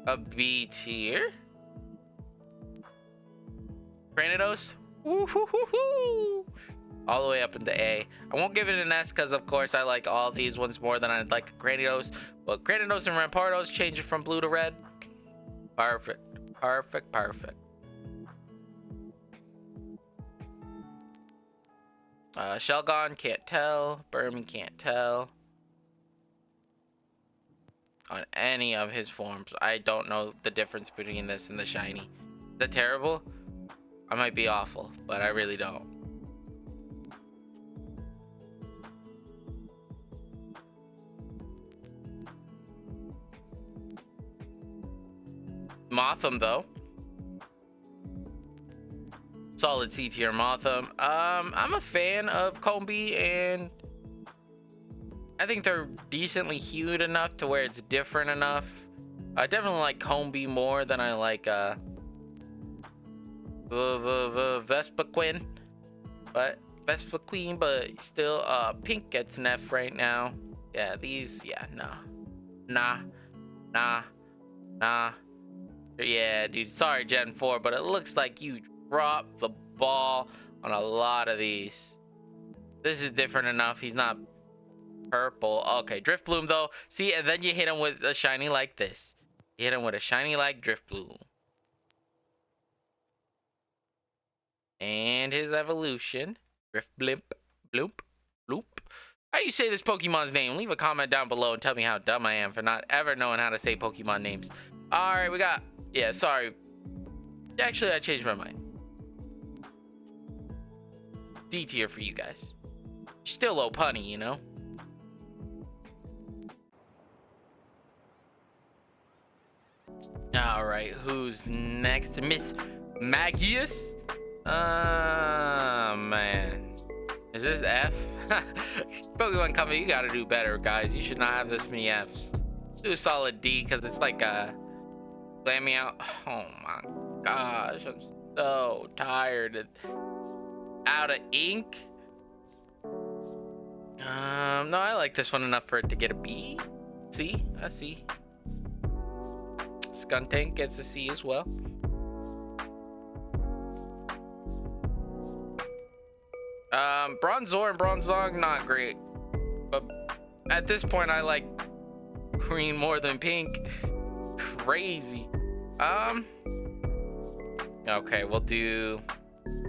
a B tier. Granados? Woo-hoo-hoo-hoo! All the way up into A. I won't give it an S because, of course, I like all these ones more than I'd like Granados. But Granados and Rampardos, change it from blue to red. Perfect. Shelgon, can't tell. Burm, can't tell. On any of his forms. I don't know the difference between this and the shiny. Is that terrible? I might be awful, but I really don't. Mothim, though. Solid C tier Mothim. I'm a fan of Combi, and I think they're decently hued enough to where it's different enough. I definitely like Combi more than I like Vespiquen, but still Pink gets an F right now. Yeah, these, yeah, nah. Yeah, dude, sorry Gen 4, but it looks like you dropped the ball on a lot of these. This is different enough. He's not purple. Okay, Driftbloom though. See, and then you hit him with a shiny like this. You hit him with a shiny like Driftbloom. And his evolution. Driftblimp. Bloop. Bloop. How do you say this Pokemon's name? Leave a comment down below and tell me how dumb I am for not ever knowing how to say Pokemon names. Alright, we got... Yeah, sorry. Actually, I changed my mind. D tier for you guys. Still low punny, you know? Alright, who's next? Miss Magius? Man. Is this F? Pokemon Company, you gotta do better, guys. You should not have this many Fs. Do a solid D, because it's like Slam me out. Oh my gosh, I'm so tired and out of ink. No, I like this one enough for it to get a B. C, a C. Skuntank gets a C as well. Bronzor and Bronzong, not great. But at this point, I like green more than pink. Crazy. Okay, we'll do...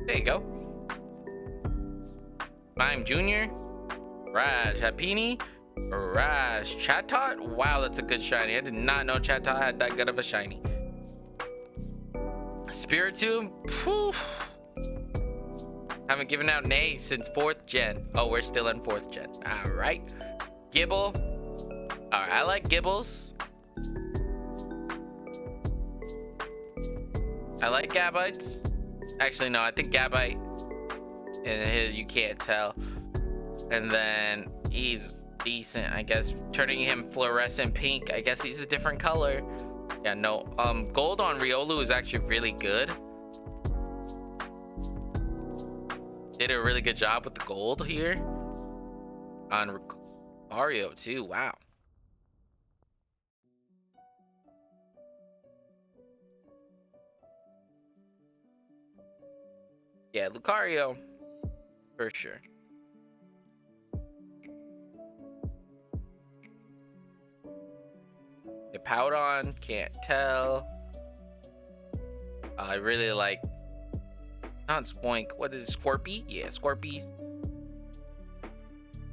There you go. Mime Jr. Raj Happini. Raj Chatot. Wow, that's a good shiny. I did not know Chatot had that good of a shiny. Spiritomb. Haven't given out Nay since 4th gen. Oh, we're still in 4th gen. All right. Gibble. All right, I like Gibbles. I like Gabites. Actually, no, I think Gabite. And his, you can't tell. And then he's decent, I guess. Turning him fluorescent pink. I guess he's a different color. Yeah, no. Gold on Riolu is actually really good. Did a really good job with the gold here. On Lucario too. Wow. Yeah, Lucario. For sure. The Powdon, can't tell. I really like, not Spoink, what is it, Scorpy? Yeah, Scorpies.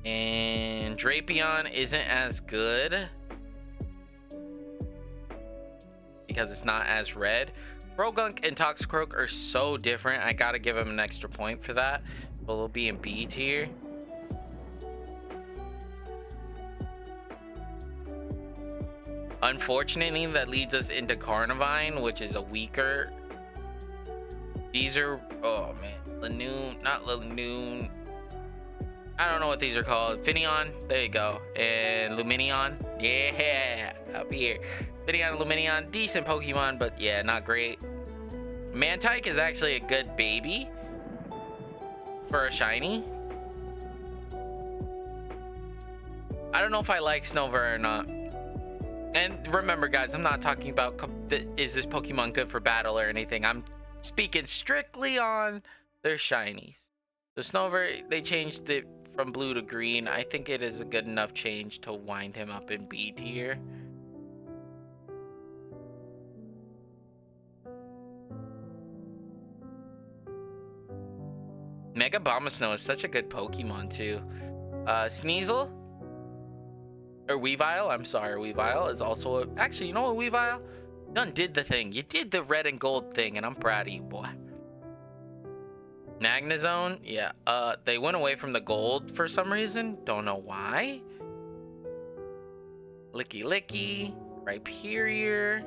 And Drapion isn't as good because it's not as red. Progunk and Toxicroak are so different. I gotta give him an extra point for that. But it'll be in B tier. Unfortunately, that leads us into Carnivine, which is a weaker. These are, oh man, Lanoon, not Lanoon. I don't know what these are called. Finneon, there you go. And Luminion, yeah, up here. Finneon and Luminion, decent Pokemon, but yeah, not great. Mantike is actually a good baby for a shiny. I don't know if I like Snover or not. And remember, guys, I'm not talking about is this Pokemon good for battle or anything. I'm speaking strictly on their shinies. The Snover, they changed it from blue to green. I think it is a good enough change to wind him up in B tier. Mega Bombasnow is such a good Pokemon too. Sneasel or Weavile, I'm sorry, Weavile is also a, actually, you know what, Weavile? You done did the thing. You did the red and gold thing, and I'm proud of you, boy. Magnezone, yeah. They went away from the gold for some reason. Don't know why. Licky Licky, Rhyperior.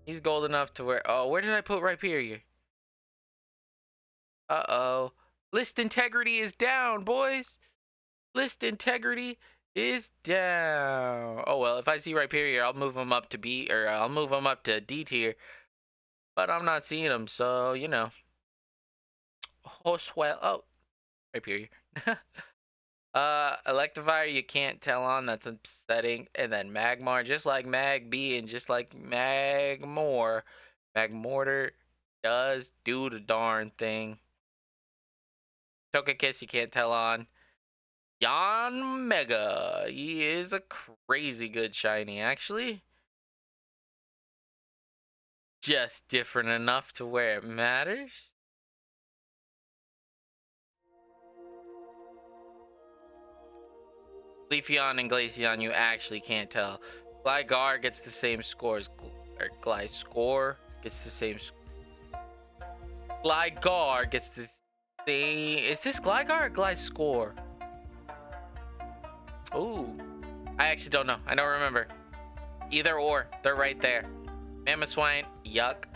He's gold enough to where, oh, where did I put Rhyperior? Uh-oh. List integrity is down, boys. List integrity is down. Oh, well, if I see Rhyperior, I'll move him up to B, or I'll move him up to D tier. But I'm not seeing him, so, you know. Oh, swell. Oh, Rhyperior. Electivire, you can't tell on. That's upsetting. And then Magmar, just like Magby and just like Magmore. Magmortar does do the darn thing. Togekiss, you can't tell on. Yanmega, he is a crazy good shiny, actually. Just different enough to where it matters. Leafeon and Glaceon, you actually can't tell. Gligar gets the same scores. Or Gliscor gets the same. Gligar gets the same. Is this Gligar or Gliscor? Ooh. I actually don't know. I don't remember. Either or. They're right there. Mamoswine, yuck.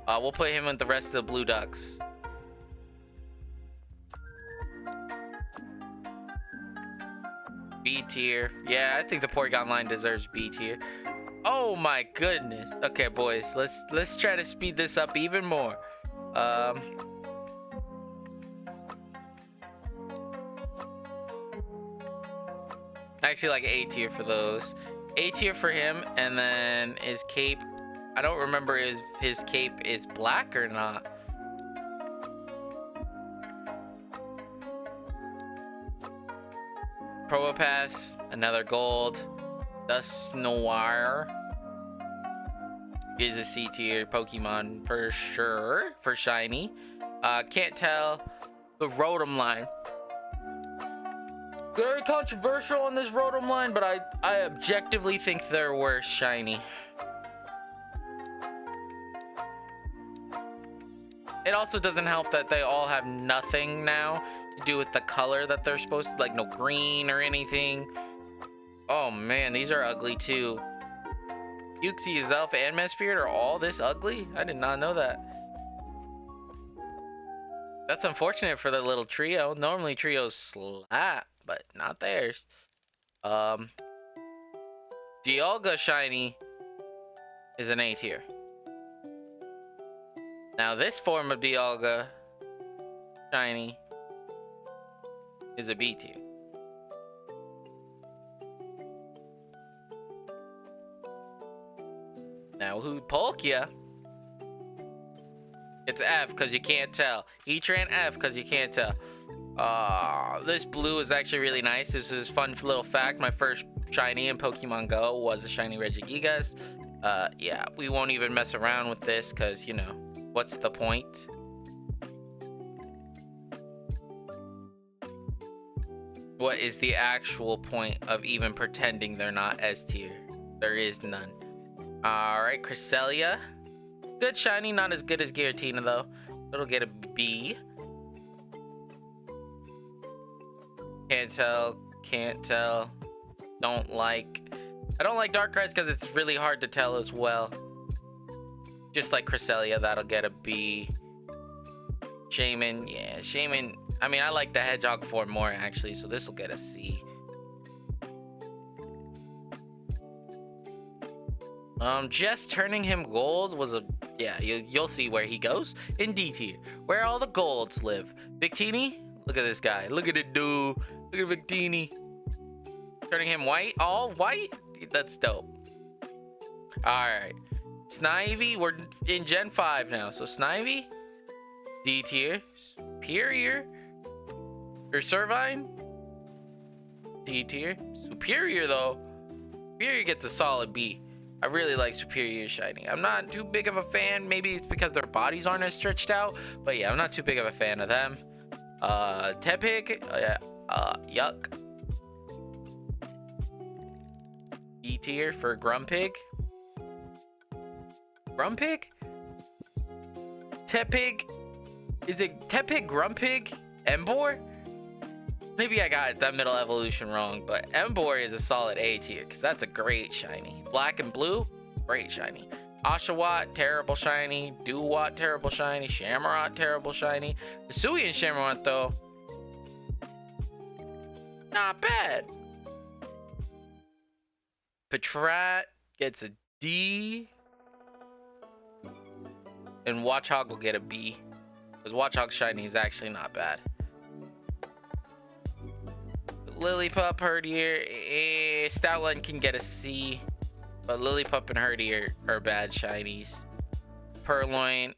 We'll put him with the rest of the Blue Ducks. B tier. Yeah, I think the Porygon line deserves B tier. Oh my goodness. Okay, boys, let's try to speed this up even more. Actually, like A tier for those. A tier for him, and then his cape. I don't remember if his cape is black or not. Probopass, another gold. Dusknoir is a C tier Pokemon for sure for shiny. Can't tell. The Rotom line. Very controversial on this Rotom line, but I objectively think they're worse shiny. It also doesn't help that they all have nothing now to do with the color that they're supposed to, like no green or anything. Oh man, these are ugly too. Uxie, Zelf, and Mesprit are all this ugly? I did not know that. That's unfortunate for the little trio. Normally trios slap, but not theirs. Dialga shiny is an A tier. Now this form of Dialga shiny is a B tier. Now who Palkia? It's F because you can't tell. Heatran F because you can't tell. This blue is actually really nice. This is a fun little fact. My first shiny in Pokemon Go was a shiny Regigigas. Yeah, we won't even mess around with this because, you know, what's the point? What is the actual point of even pretending they're not S tier? There is none. Alright, Cresselia. Good shiny, not as good as Giratina though. It'll get a B. Can't tell. Don't like. I don't like Darkrai's because it's really hard to tell as well. Just like Cresselia, that'll get a B. Shaman, yeah, Shaman. I mean, I like the Hedgehog form more actually, so this will get a C. Just turning him gold was a, yeah, you'll see where he goes in D tier, where all the golds live. Victini, look at this guy, look at it dude, look at Victini. Turning him white, all white, that's dope. All right, Snivy, we're in Gen 5 now, so Snivy, D tier. Superior, or Servine, D tier. Superior though, Superior gets a solid B. I really like Superior shiny. I'm not too big of a fan. Maybe it's because their bodies aren't as stretched out. But yeah, I'm not too big of a fan of them. Tepig. Yuck. E tier for Grumpig. Grumpig? Tepig? Is it Tepig, Grumpig, Emboar? Maybe I got that middle evolution wrong, but Emboar is a solid A tier because that's a great shiny. Black and blue, great shiny. Oshawott, terrible shiny. Dewott, terrible shiny. Shamrot, terrible shiny. Hisuian Shamrot, though, not bad. Patrat gets a D. And Watchog will get a B. Because Watchog shiny is actually not bad. Lillipup, Herdier, Stoutland can get a C, but Lillipup and Herdier are bad shinies. Purloin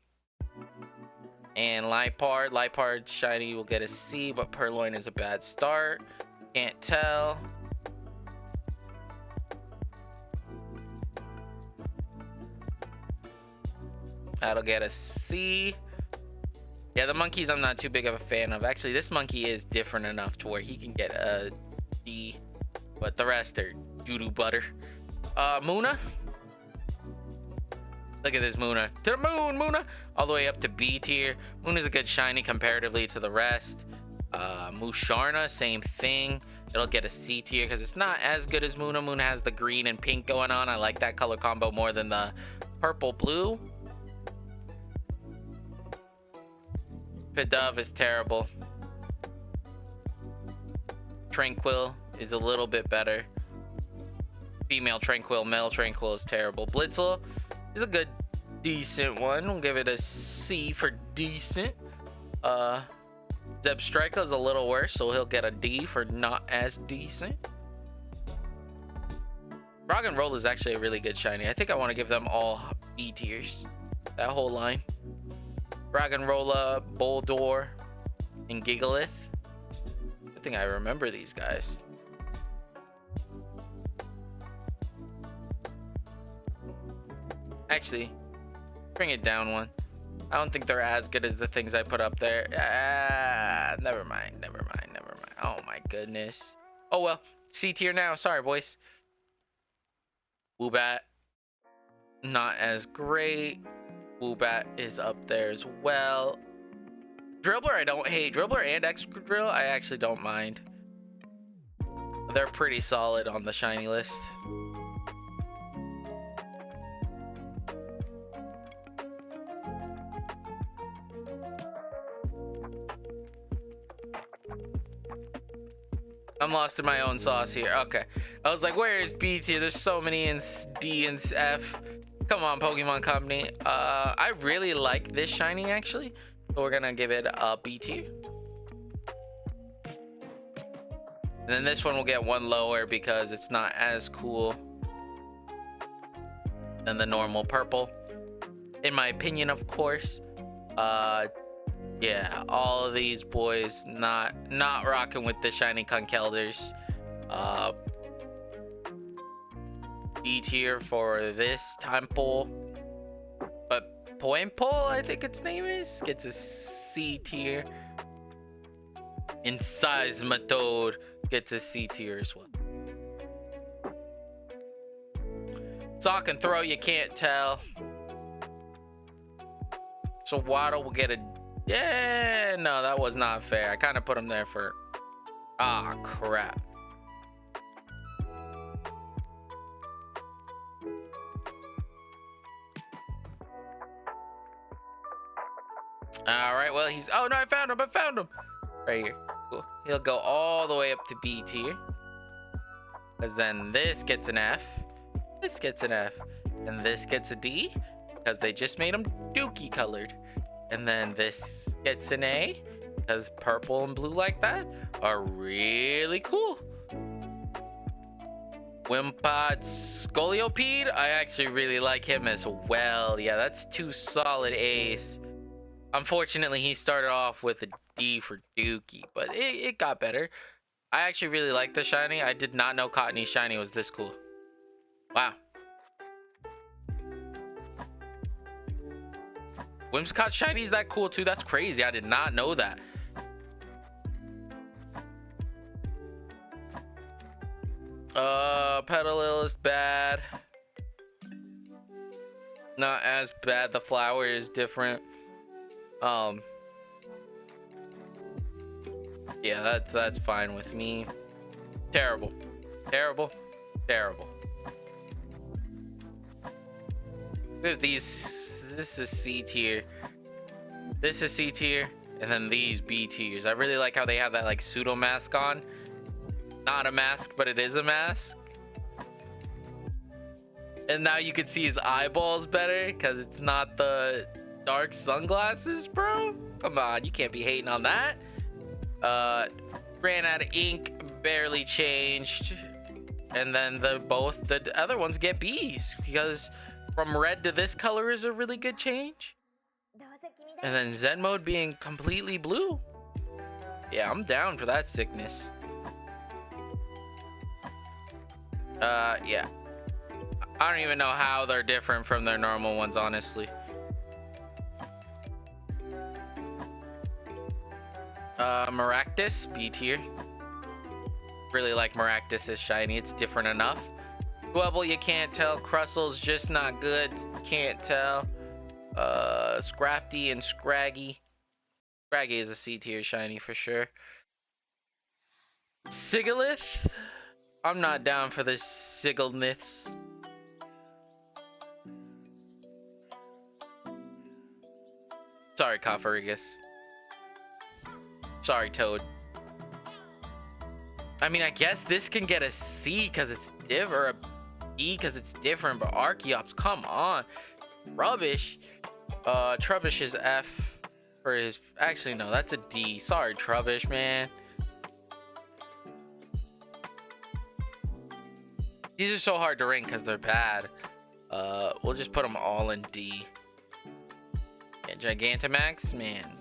and Lipard. Lipard shiny will get a C, but Purloin is a bad start. Can't tell. That'll get a C. Yeah, the monkeys I'm not too big of a fan of. Actually, this monkey is different enough to where he can get a D, but the rest are doo-doo butter. Muna. Look at this Muna. To the moon, Muna! All the way up to B tier. Muna's a good shiny comparatively to the rest. Musharna, same thing. It'll get a C tier because it's not as good as Muna. Muna has the green and pink going on. I like that color combo more than the purple-blue. Pidove is terrible. Tranquil is a little bit better. Female Tranquil, male Tranquil is terrible. Blitzel is a good, decent one. We'll give it a C for decent. Zebstrika is a little worse, so he'll get a D for not as decent. Rock and Roll is actually a really good shiny. I think I want to give them all B tiers. That whole line. Roggenrola, Boldore, and Gigalith. I think I remember these guys. Actually, bring it down one. I don't think they're as good as the things I put up there. Never mind. Oh my goodness. Oh well, C tier now. Sorry, boys. Woobat, not as great. Woobat is up there as well. Dribbler, I don't hate. Dribbler and Excadrill, I actually don't mind. They're pretty solid on the shiny list. I'm lost in my own sauce here. Okay. I was like, where is B tier? There's so many in D and F. Come on, Pokemon Company. I really like this shiny, actually. So we're going to give it a B tier. And then this one will get one lower because it's not as cool than the normal purple. In my opinion, of course. Yeah, all of these boys not rocking with the shiny Conkelders. B tier for this Temple, but Poimple, I think its name is, gets a C tier. And Seismitoad gets a C tier as well. Sock and Throw, you can't tell. So Waddle will get a... Yeah, no, that was not fair. I kind of put him there for... Ah, crap. All right, well, he's... Oh, no, I found him. Right here. Cool. He'll go all the way up to B tier. Because then this gets an F. This gets an F. And this gets a D. Because they just made him dookie colored. And then this gets an A. Because purple and blue like that are really cool. Wimpod Scoliopede. I actually really like him as well. Yeah, that's two solid A's. Unfortunately, he started off with a D for Dookie, but it got better. I actually really like the shiny. I did not know Cottony shiny was this cool. Wow. Whimsicott shiny is that cool too? That's crazy. I did not know that. Petalil is bad. Not as bad. The flower is different. Yeah, that's fine with me. Terrible. With these, this is C tier. This is C tier, and then these B tiers. I really like how they have that like pseudo mask on. Not a mask, but it is a mask. And now you can see his eyeballs better because it's not the dark sunglasses, bro. Come on, you can't be hating on that. Ran out of ink, barely changed. And then both the other ones get B's because from red to this color is a really good change. And then Zen mode being completely blue. Yeah, I'm down for that sickness. Yeah. I don't even know how they're different from their normal ones, honestly. Maractus, B tier. Really like Maractus as shiny. It's different enough. Dwebble, you can't tell. Crustle's just not good. Can't tell. Scrafty and Scraggy. Scraggy is a C tier shiny for sure. Sigalith. I'm not down for the Sigaliths. Sorry, Cofferigus. Sorry, Toad. I mean, I guess this can get a C because it's div, or a B because it's different, but Archeops, come on. Rubbish. Trubbish is F for his... Actually, no, that's a D. Sorry, Trubbish, man. These are so hard to rank because they're bad. We'll just put them all in D. Yeah, Gigantamax, man.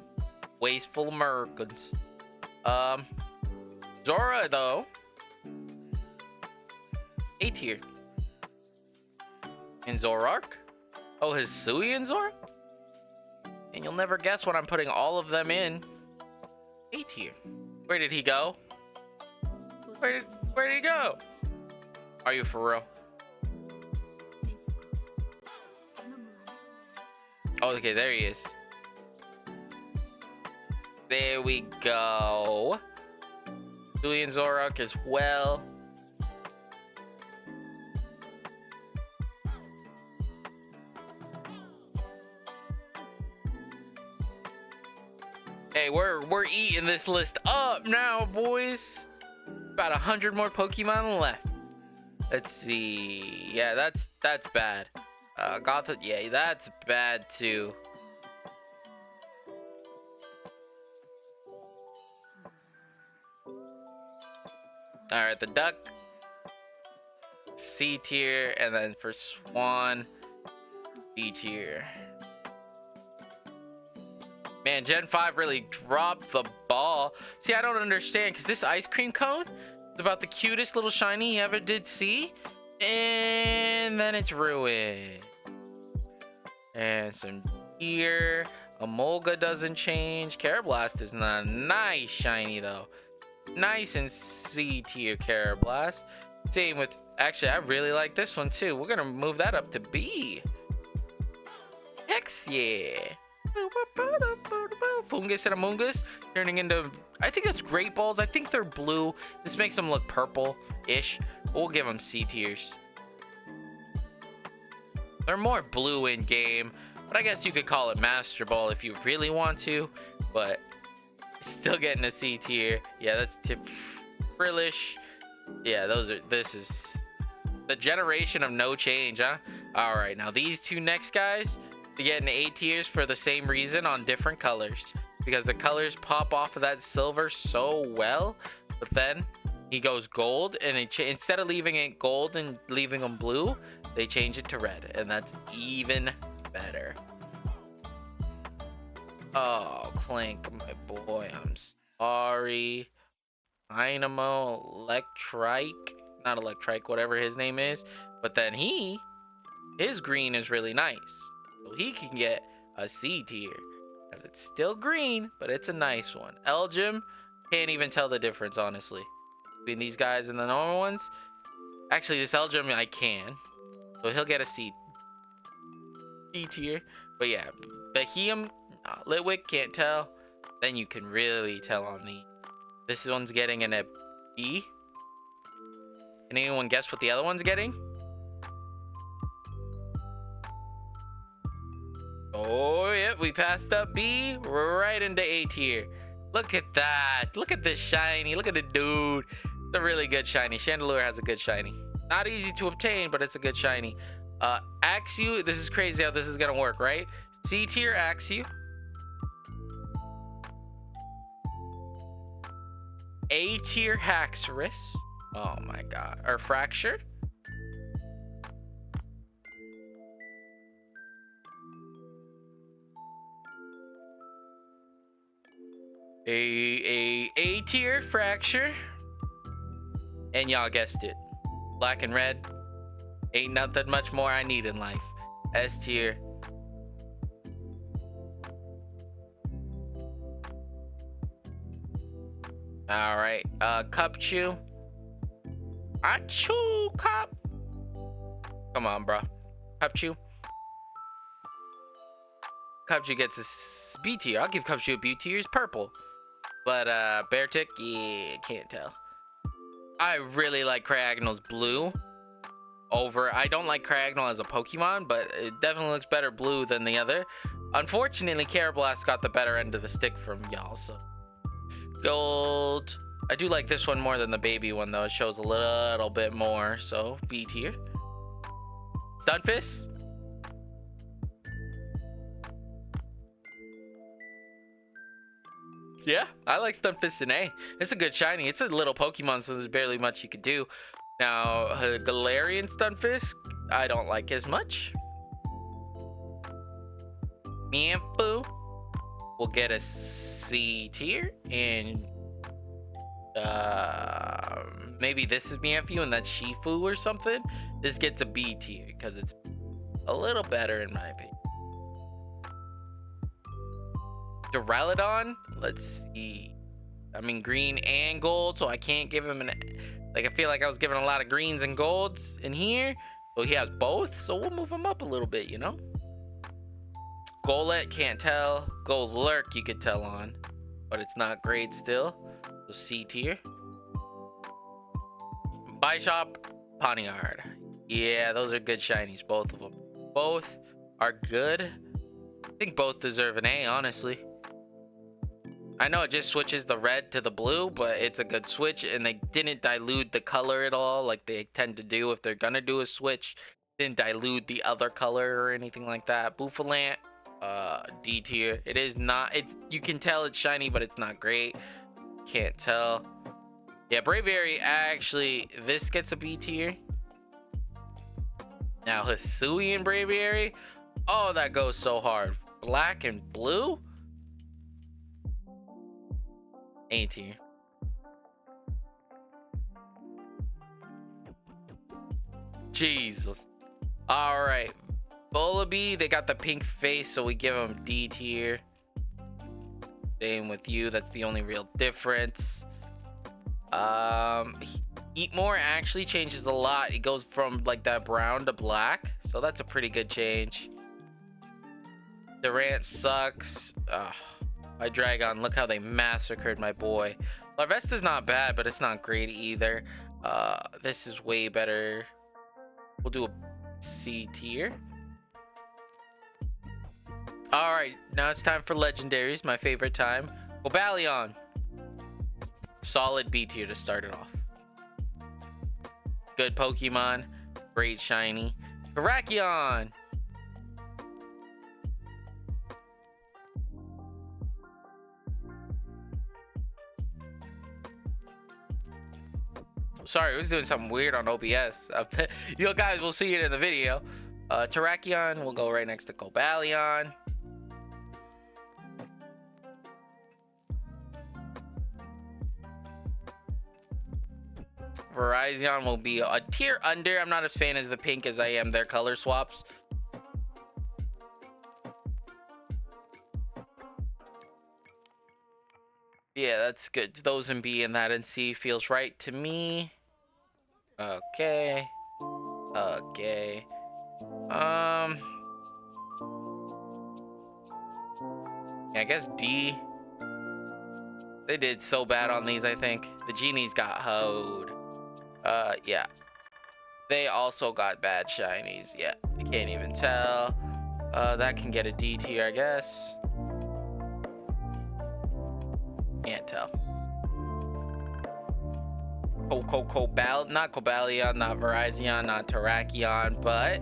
Wasteful Americans. Zora, though. A tier. And Zoroark. Oh, his Zora? And you'll never guess what I'm putting all of them in A tier. Where did he go? Where did he go? Are you for real? Oh, okay, there he is. There we go. Zora as well. Hey, we're eating this list up now, boys. About 100 more Pokemon left. Let's see. Yeah, that's bad. Gotham, yeah, that's bad too. All right, the duck, C tier, and then for Swan, B tier. Man, Gen 5 really dropped the ball. See, I don't understand, because this ice cream cone is about the cutest little shiny you ever did see. And then it's ruined. And some here. Emolga doesn't change. Carablast is not nice shiny, though. Nice and C tier Carablast. Same with... Actually, I really like this one, too. We're going to move that up to B. Hex yeah. Fungus and Amoongus turning into, I think that's Great Balls. I think they're blue. This makes them look purple-ish. We'll give them C tiers. They're more blue in game, but I guess you could call it Master Ball if you really want to. But still getting a C tier. Yeah, that's Frillish. Yeah, this is the generation of no change, huh? All right, now these two next guys, to get an A tiers for the same reason on different colors, because the colors pop off of that silver so well. But then he goes gold, and instead of leaving it gold and leaving him blue, they change it to red, and that's even better. Oh, Clink, my boy, I'm sorry. Dynamo, not Electrike, whatever his name is. But then his green is really nice. So he can get a C tier. Because it's still green, but it's a nice one. Elgin, can't even tell the difference, honestly, between these guys and the normal ones. Actually, this Elgin, I can. So he'll get a C tier. But yeah, Behemoth, Litwick, can't tell. Then you can really tell on the... This one's getting in a B. Can anyone guess what the other one's getting? Oh, yep, we passed up B right into A tier. Look at that. Look at this shiny. Look at the dude. It's a really good shiny. Chandelure has a good shiny. Not easy to obtain, but it's a good shiny. Axew, this is crazy how this is going to work, right? C tier Axew. A tier Haxorus. Oh my god. Or Fractured. A tier Fracture. And y'all guessed it. Black and red. Ain't nothing much more I need in life. S tier. All right, Cupchew. Achoo, Cup. Come on, bro. Cupchew. Cupchew gets a B tier. I'll give Cupchew a B tier. It's purple. But Beartic, yeah, can't tell. I really like Cryogonal's blue. I don't like Cryogonal as a Pokemon, but it definitely looks better blue than the other. Unfortunately, Carablast got the better end of the stick from y'all, so. Gold. I do like this one more than the baby one, though. It shows a little bit more, so B tier. Stunfisk. Yeah, I like Stunfisk in A. It's a good shiny. It's a little Pokemon, so there's barely much you could do. Now, Galarian Stunfisk, I don't like as much. Mienfoo will get a C tier, and maybe this is Mienfoo and that's Shifu or something. This gets a B tier because it's a little better in my opinion. Duraludon, let's see. I mean, green and gold, so I can't give him an... Like, I feel like I was giving a lot of greens and golds in here. So he has both, so we'll move him up a little bit, you know? Golett, can't tell. Golurk, you could tell on. But it's not great still. So C tier. Bishop, Ponyard. Yeah, those are good shinies, both of them. Both are good. I think both deserve an A, honestly. I know it just switches the red to the blue, but it's a good switch, and they didn't dilute the color at all like they tend to do if they're gonna do a switch. Didn't dilute the other color or anything like that. Bouffalant, D tier. It is not, it's, you can tell it's shiny, but it's not great. Can't tell. Yeah, Braviary, actually, this gets a B tier. Now Hisuian Braviary, oh, that goes so hard. Black and blue, A tier. Jesus. All right, Bullaby, they got the pink face, so we give them D tier. Same with you, that's the only real difference. Eat More actually changes a lot. It goes from like that brown to black, so that's a pretty good change. Durant sucks. Ugh. My Dragon, look how they massacred my boy. Larvesta's not bad, but it's not great either. This is way better. We'll do a C tier. All right, now it's time for legendaries, my favorite time. Cobalion, solid B tier to start it off. Good Pokemon, great shiny. Terrakion, sorry, I was doing something weird on OBS. You guys will see it in the video. Terrakion will go right next to Cobalion. Verizon will be a tier under. I'm not as fan as the pink as I am their color swaps. Yeah, that's good. Those in B and that in C feels right to me. Okay. Okay. Yeah, I guess D. They did so bad on these, I think. The genies got hoed. Yeah. They also got bad shinies. Yeah, I can't even tell. That can get a D tier, I guess. Can't tell. Not Cobalion, not Verizon, not Terrakion, but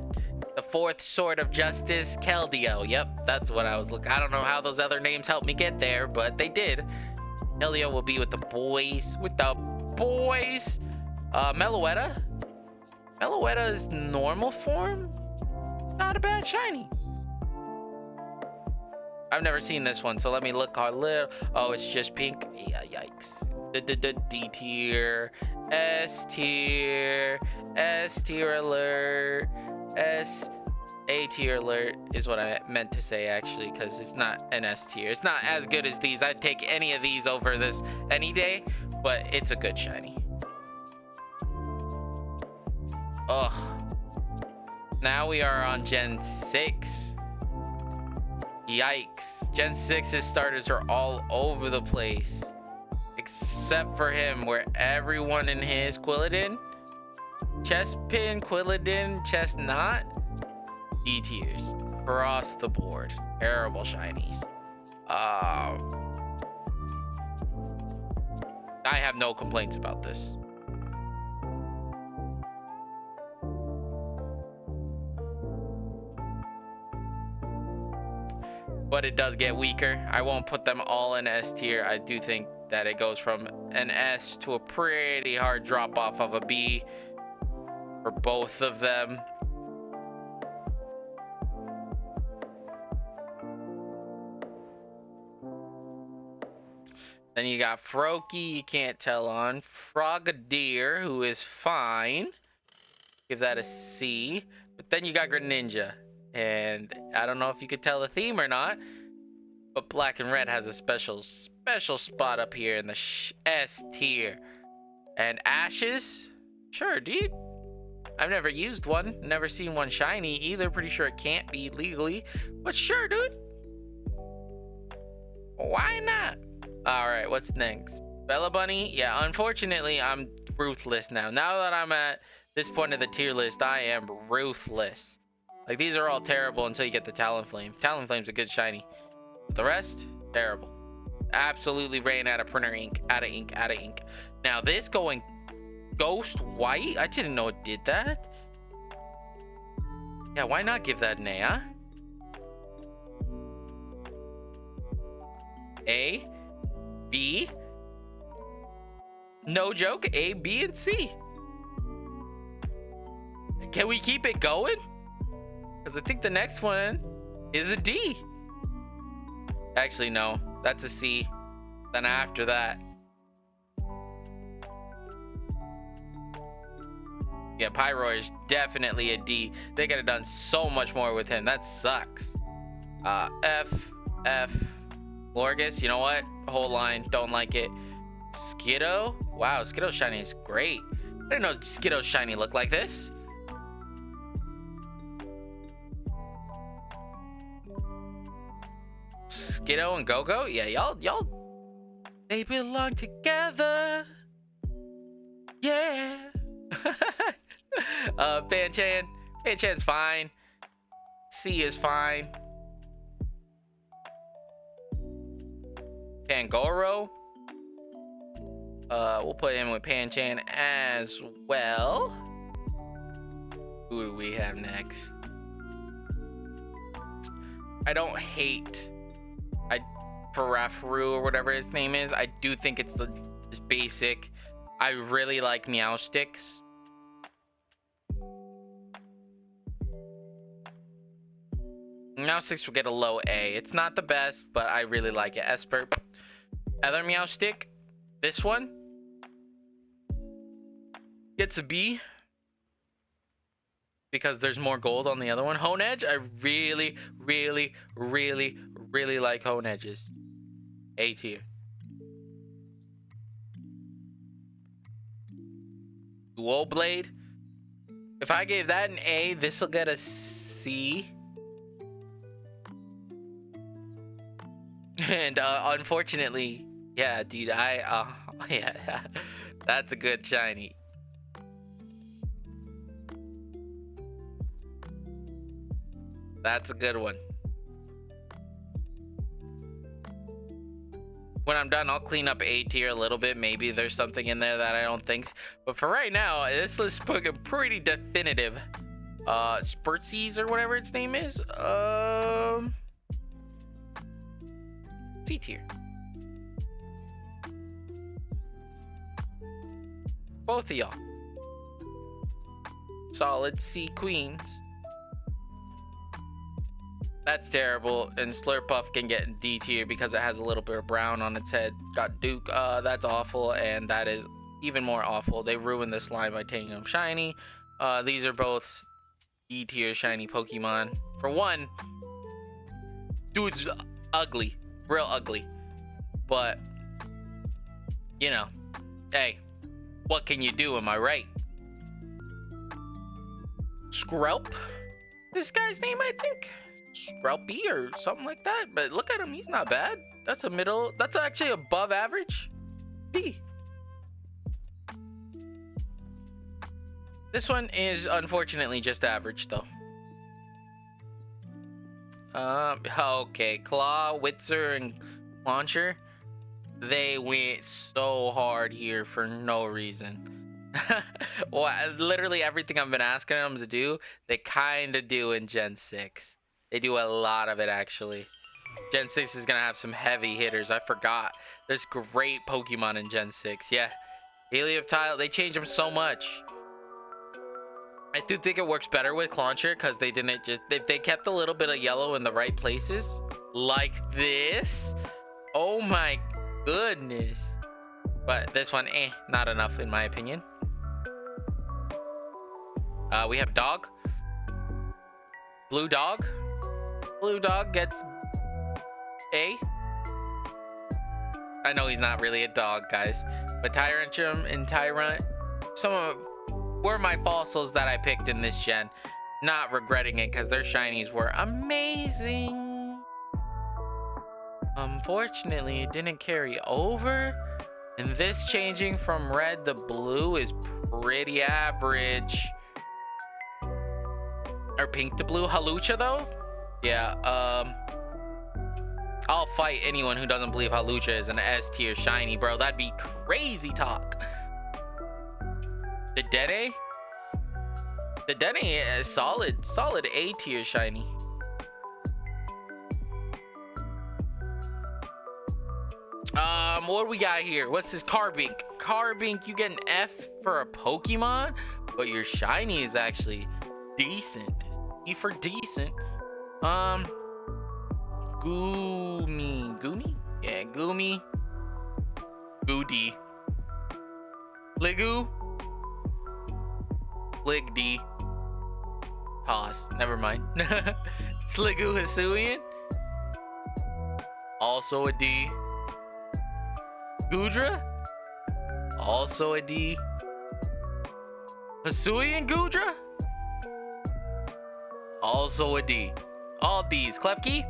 the fourth sword of justice, Keldeo. Yep, that's what I was looking. I don't know how those other names helped me get there, but they did. Keldeo will be with the boys. Meloetta. Meloetta's normal form, not a bad shiny. I've never seen this one, so let me look a little. Oh, it's just pink. Yeah, yikes. D tier, S tier, S tier alert, A tier alert is what I meant to say actually, because it's not an S tier. It's not as good as these. I'd take any of these over this any day, but it's a good shiny. Ugh. Now we are on Gen 6. Yikes. Gen 6's starters are all over the place. Except for him, where everyone in his Quilladin, Chespin, Quilladin, Chestnut, D tiers. Across the board. Terrible shinies. I have no complaints about this. But it does get weaker. I won't put them all in S tier. I do think that it goes from an S to a pretty hard drop off of a B for both of them. Then you got Froakie, you can't tell on. Frogadier, who is fine. Give that a C. But then you got Greninja. And I don't know if you could tell the theme or not, but black and red has a special spot up here in the S tier. And ashes, sure, dude. I've never used one, never seen one shiny either. Pretty sure it can't be legally, but sure, dude. Why not? All right, what's next? Bella Bunny. Yeah, unfortunately, I'm ruthless now. Now that I'm at this point of the tier list, I am ruthless. Like, these are all terrible until you get the Talonflame. Talonflame's a good shiny. But the rest, terrible. Absolutely ran out of printer ink, out of ink. Now this going Ghost White, I didn't know it did that. Yeah, why not give that an A, huh? A, B, no joke, A, B, and C. Can we keep it going? Because I think the next one is a D. Actually, no, that's a C. Then after that, yeah, Pyroar is definitely a D. They could have done so much more with him. That sucks. F, Lorgus, you know what? Whole line, don't like it. Skiddo, wow, Skiddo shiny is great. I didn't know Skiddo shiny looked like this. Skiddo and Go-Go, yeah, y'all, they belong together. Yeah. Fanchan's fine. C is fine. Pangoro, we'll put him with Panchan as well. Who do we have next? I don't hate Parafru or whatever his name is. I do think it's basic. I really like Meowsticks. Meowsticks will get a low A. It's not the best, but I really like it. Esper. Other Meowstick. This one gets a B because there's more gold on the other one. Honedge, I really like Honedges. A tier. Dual Blade. If I gave that an A, this will get a C. And unfortunately, yeah, dude, yeah, that's a good shiny. That's a good one. When I'm done, I'll clean up A tier a little bit. Maybe there's something in there that I don't think. But for right now, this list is pretty definitive. Spurtsies or whatever its name is. C tier. Both of y'all. Solid C queens. That's terrible. And Slurpuff can get D tier because it has a little bit of brown on its head. Got Duke. That's awful. And that is even more awful. They ruined this line by taking them shiny. These are both D tier shiny Pokemon. For one, dude's ugly. Real ugly. But, you know, hey, what can you do? Am I right? Skrelp, this guy's name, I think. Skrelpy or something like that. But look at him, he's not bad. That's a middle, that's actually above average. B. This one is unfortunately just average though. Okay, Claw, Witzer, and Launcher, they went so hard here for no reason. Well, literally everything I've been asking them to do, they kind of do in Gen 6. They do a lot of it, actually. Gen 6 is going to have some heavy hitters. I forgot. There's great Pokemon in Gen 6. Yeah. Helioptile, they changed them so much. I do think it works better with Clauncher because they didn't just... If they kept a little bit of yellow in the right places, like this. Oh my goodness. But this one, not enough in my opinion. We have Dog. Blue Dog. Blue Dog gets A. I know he's not really a dog, guys, but Tyrantrum and Tyrant, some of were my fossils that I picked in this gen. Not regretting it because their shinies were amazing. Unfortunately, it didn't carry over, and this changing from red to blue is pretty average. Or pink to blue. Halucha though, yeah, I'll fight anyone who doesn't believe Halucha is an S tier shiny, bro. That'd be crazy talk. The Dede is solid A tier shiny. What do we got here? What's this? Carbink. Carbink, you get an F for a Pokemon, but your shiny is actually decent. E for decent. Goomy? Yeah, Goomy. Goody. Ligu. Ligdy. Pause. Never mind. Sliggoo Hisuian. Also a D. Goodra. Also a D. Hisuian Goodra. Also a D. All D's. Klefki.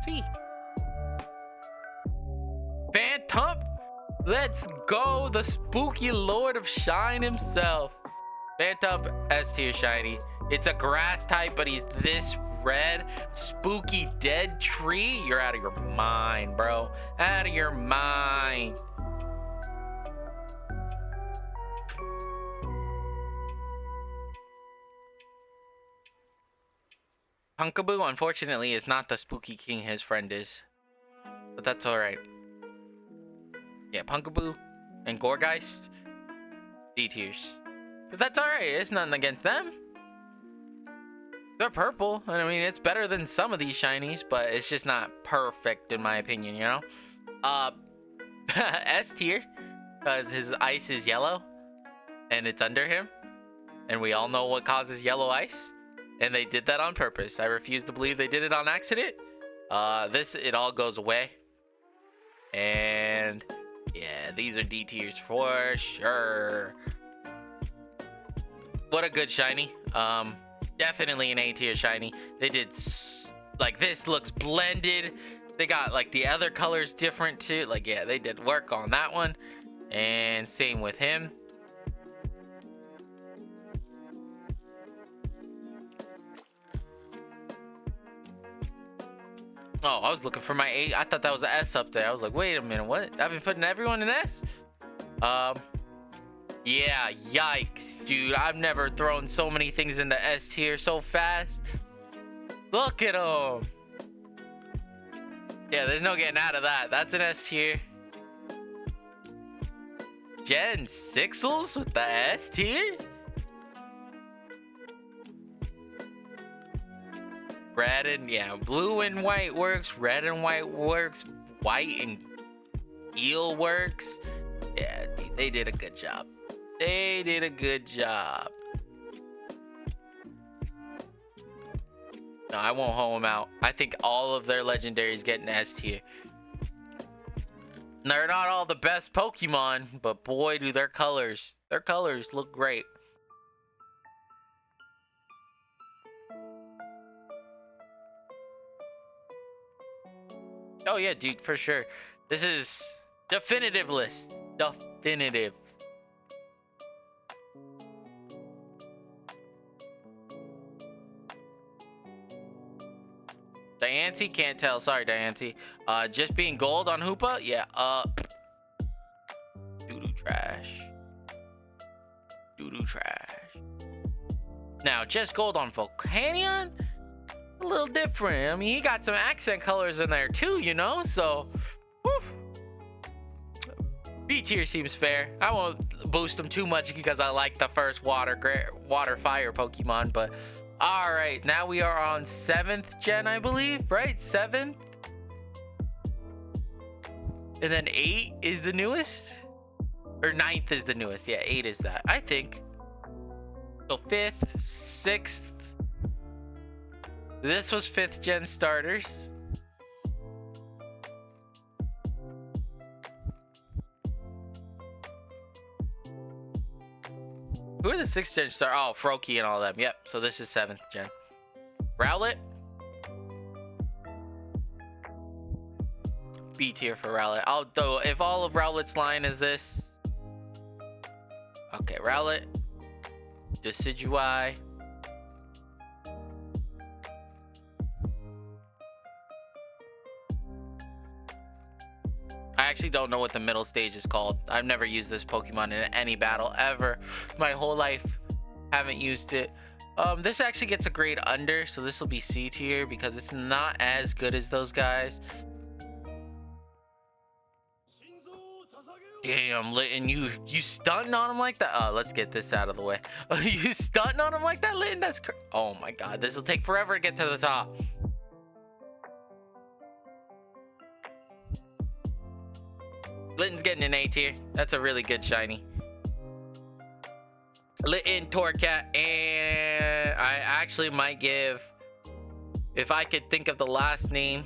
C. Phantom. Let's go. The spooky Lord of Shine himself. Phantom S tier shiny. It's a grass type, but he's this red. Spooky dead tree. You're out of your mind, bro. Out of your mind. Punkaboo, unfortunately, is not the spooky king his friend is. But that's alright. Yeah, Punkaboo and Gourgeist, D tiers. But that's alright, it's nothing against them. They're purple, and I mean, it's better than some of these shinies, but it's just not perfect in my opinion, you know? S tier, because his ice is yellow, and it's under him. And we all know what causes yellow ice. And they did that on purpose. I refuse to believe they did it on accident. It all goes away. And yeah, these are D tiers for sure. What a good shiny. Definitely an A tier shiny. They did, like, this looks blended. They got like the other colors different too. Like, yeah, they did work on that one. And same with him. Oh, I was looking for my A. I thought that was an S up there. I was like, wait a minute, what? I've been putting everyone in S? Yeah, yikes, dude. I've never thrown so many things into S tier so fast. Look at them. Yeah, there's no getting out of that. That's an S tier. Gen Sixels with the S tier? Red and, yeah, blue and white works, red and white works, white and eel works. Yeah, they did a good job. They did a good job. No, I won't hold them out. I think all of their legendaries get an S tier. They're not all the best Pokemon, but boy, do their colors look great. Oh yeah, dude, for sure. This is definitive list. Definitive. Diancie, can't tell. Sorry, Diancie. Just being gold on Hoopa? Yeah, doo-doo trash. Doo-doo trash. Now, just gold on Volcanion? A little different. I mean, he got some accent colors in there too, you know? So, whew. B tier seems fair. I won't boost him too much because I like the first water fire Pokemon, but all right, now we are on 7th gen, I believe, right? 7th, and then 8 is the newest, or 9th is the newest. Yeah, 8 is that, I think. So 5th, 6th. This was 5th gen starters. Who are the 6th gen star? Oh, Froakie and all them. Yep. So this is 7th gen. Rowlet. B tier for Rowlet. Although if all of Rowlet's line is this. Okay, Rowlet. Decidueye. I actually don't know what the middle stage is called. I've never used this Pokemon in any battle ever. My whole life, haven't used it. This actually gets a grade under, so this will be C tier because it's not as good as those guys. Damn, Litten, you stunting on him like that? Let's get this out of the way. You stunting on him like that, Litten? That's oh my god, this will take forever to get to the top. Litten's getting an A tier. That's a really good shiny. Litten, Torcat, and I actually might give, if I could think of the last name,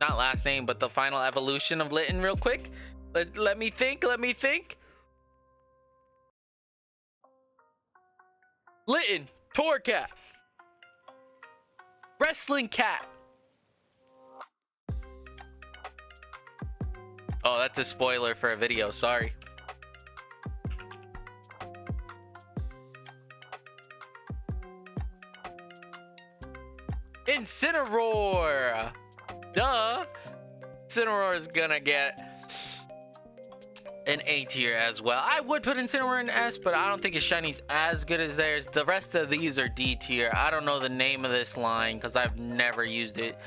not last name, but the final evolution of Litten real quick. Let me think. Litten, Torcat, Wrestling Cat. Oh, that's a spoiler for a video. Sorry. Incineroar. Duh. Incineroar is gonna get an A tier as well. I would put Incineroar in S, but I don't think his shiny's as good as theirs. The rest of these are D tier. I don't know the name of this line because I've never used it.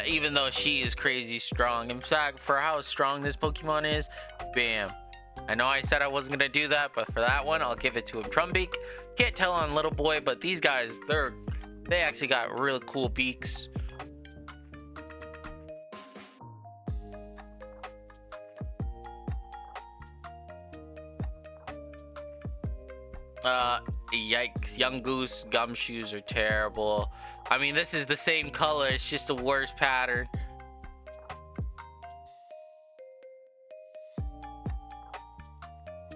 Even though she is crazy strong. In fact, for how strong this Pokemon is, bam. I know I said I wasn't gonna do that, but for that one, I'll give it to him. Trumbeak. Can't tell on Little Boy, but these guys, they actually got real cool beaks. Yikes. Young Goose gumshoes are terrible. I mean, this is the same color, it's just a worse pattern.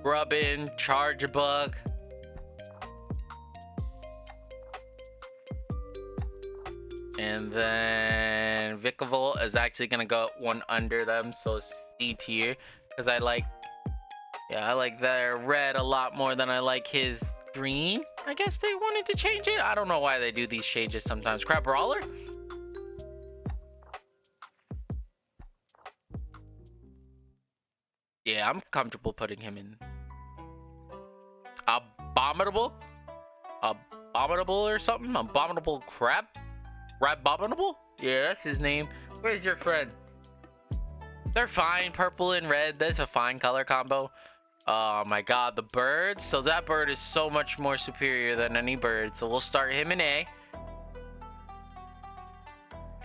Grubbin, Chargebug. And then Vikavolt is actually gonna go one under them, so C tier. Because I like their red a lot more than I like his green. I guess they wanted to change it. I don't know why they do these changes sometimes. Crabrawler. Yeah, I'm comfortable putting him in. Abominable or something. Abominable Crab. Rabominable? Yeah, that's his name. Where's your friend? They're fine. Purple and red. That's a fine color combo. Oh my god, the bird. So that bird is so much more superior than any bird. So we'll start him in A.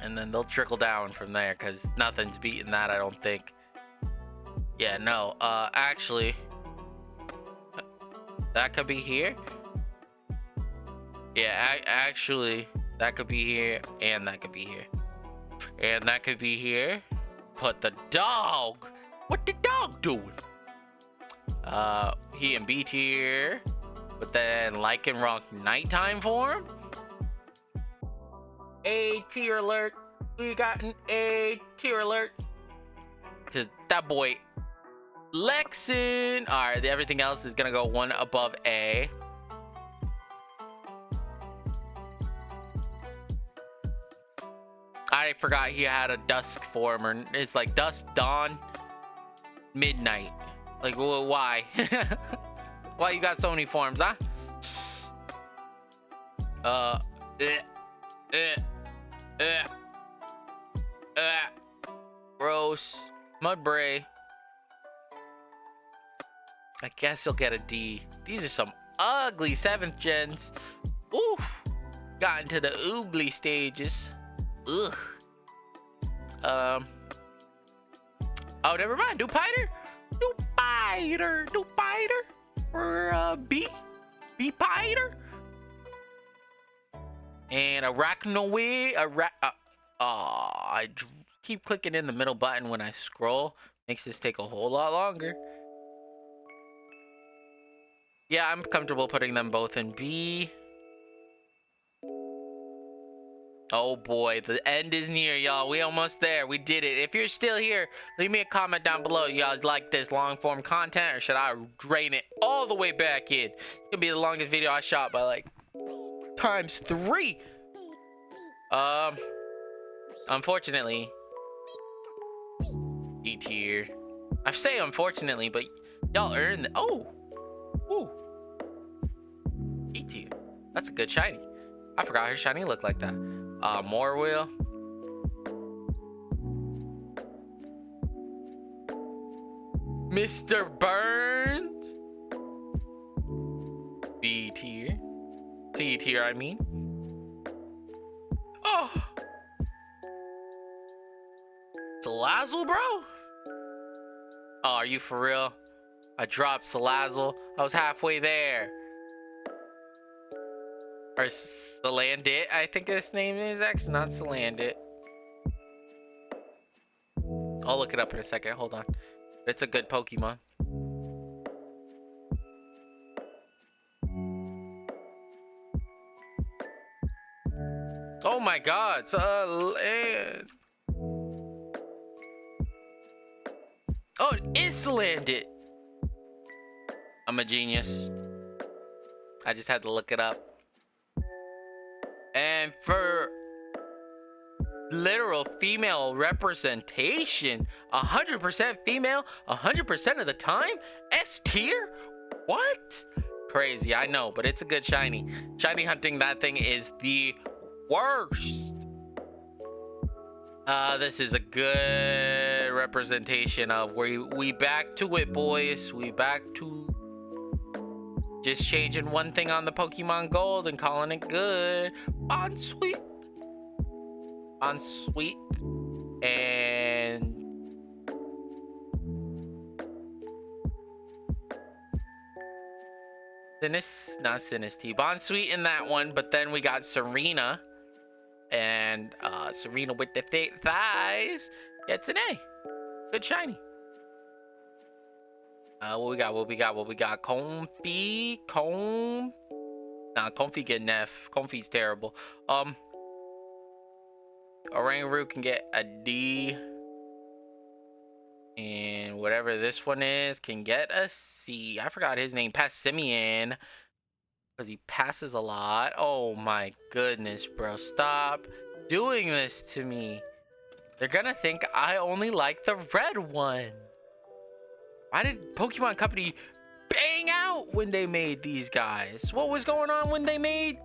And then they'll trickle down from there because nothing's beating that, I don't think. Yeah, no. Actually, that could be here. Yeah, actually, that could be here, and that could be here. And that could be here. Put the dog. What the dog doing? He in B tier. But then Lycanroc nighttime form. A tier alert. We got an A tier alert. Cause that boy Lexin. Alright, everything else is gonna go one above A. I forgot he had a dusk form, or it's like dusk, dawn, midnight. Like, well, why? Why you got so many forms, huh? Gross. Mudbray. I guess he'll get a D. These are some ugly 7th gens. Oof. Got into the oogly stages. Ugh. Oh, never mind. Dupiter. Or B. Beepider. And Arachnoid. I keep clicking in the middle button when I scroll. Makes this take a whole lot longer. Yeah, I'm comfortable putting them both in B. Oh boy, the end is near, y'all. We almost there. We did it. If you're still here, leave me a comment down below. You guys like this long form content, or should I drain it all the way back in? It's gonna be the longest video I shot by like ×3. Unfortunately, E tier. I say unfortunately, but y'all earned. Oh, ooh, E tier. That's a good shiny. I forgot her shiny looked like that. More wheel. Mr. Burns. B tier. C tier, I mean. Oh. Salazzle, bro? Oh, are you for real? I dropped Salazzle. I was halfway there. Or Salandit, I think his name is. Actually, not Salandit. I'll look it up in a second. Hold on. It's a good Pokemon. Oh my god. Salandit. Oh, it is Salandit. I'm a genius. I just had to look it up. And for literal female representation, 100% female, 100% of the time, S tier? What? Crazy, I know, but it's a good shiny. Shiny hunting that thing is the worst. This is a good representation of where we back to it, boys. We back to just changing one thing on the Pokemon Gold and calling it good. On sweet. And not Sinistea. Bonsweet in that one, but then we got Serena. And Serena with the thick thighs gets an A. Good shiny. What we got? Comfy. Nah, Comfy get an F. Comfy's terrible. Oranguru can get a D. And whatever this one is can get a C. I forgot his name. Passimian. Because he passes a lot. Oh my goodness, bro. Stop doing this to me. They're gonna think I only like the red one. Why did Pokemon Company bang out when they made these guys? What was going on when they made...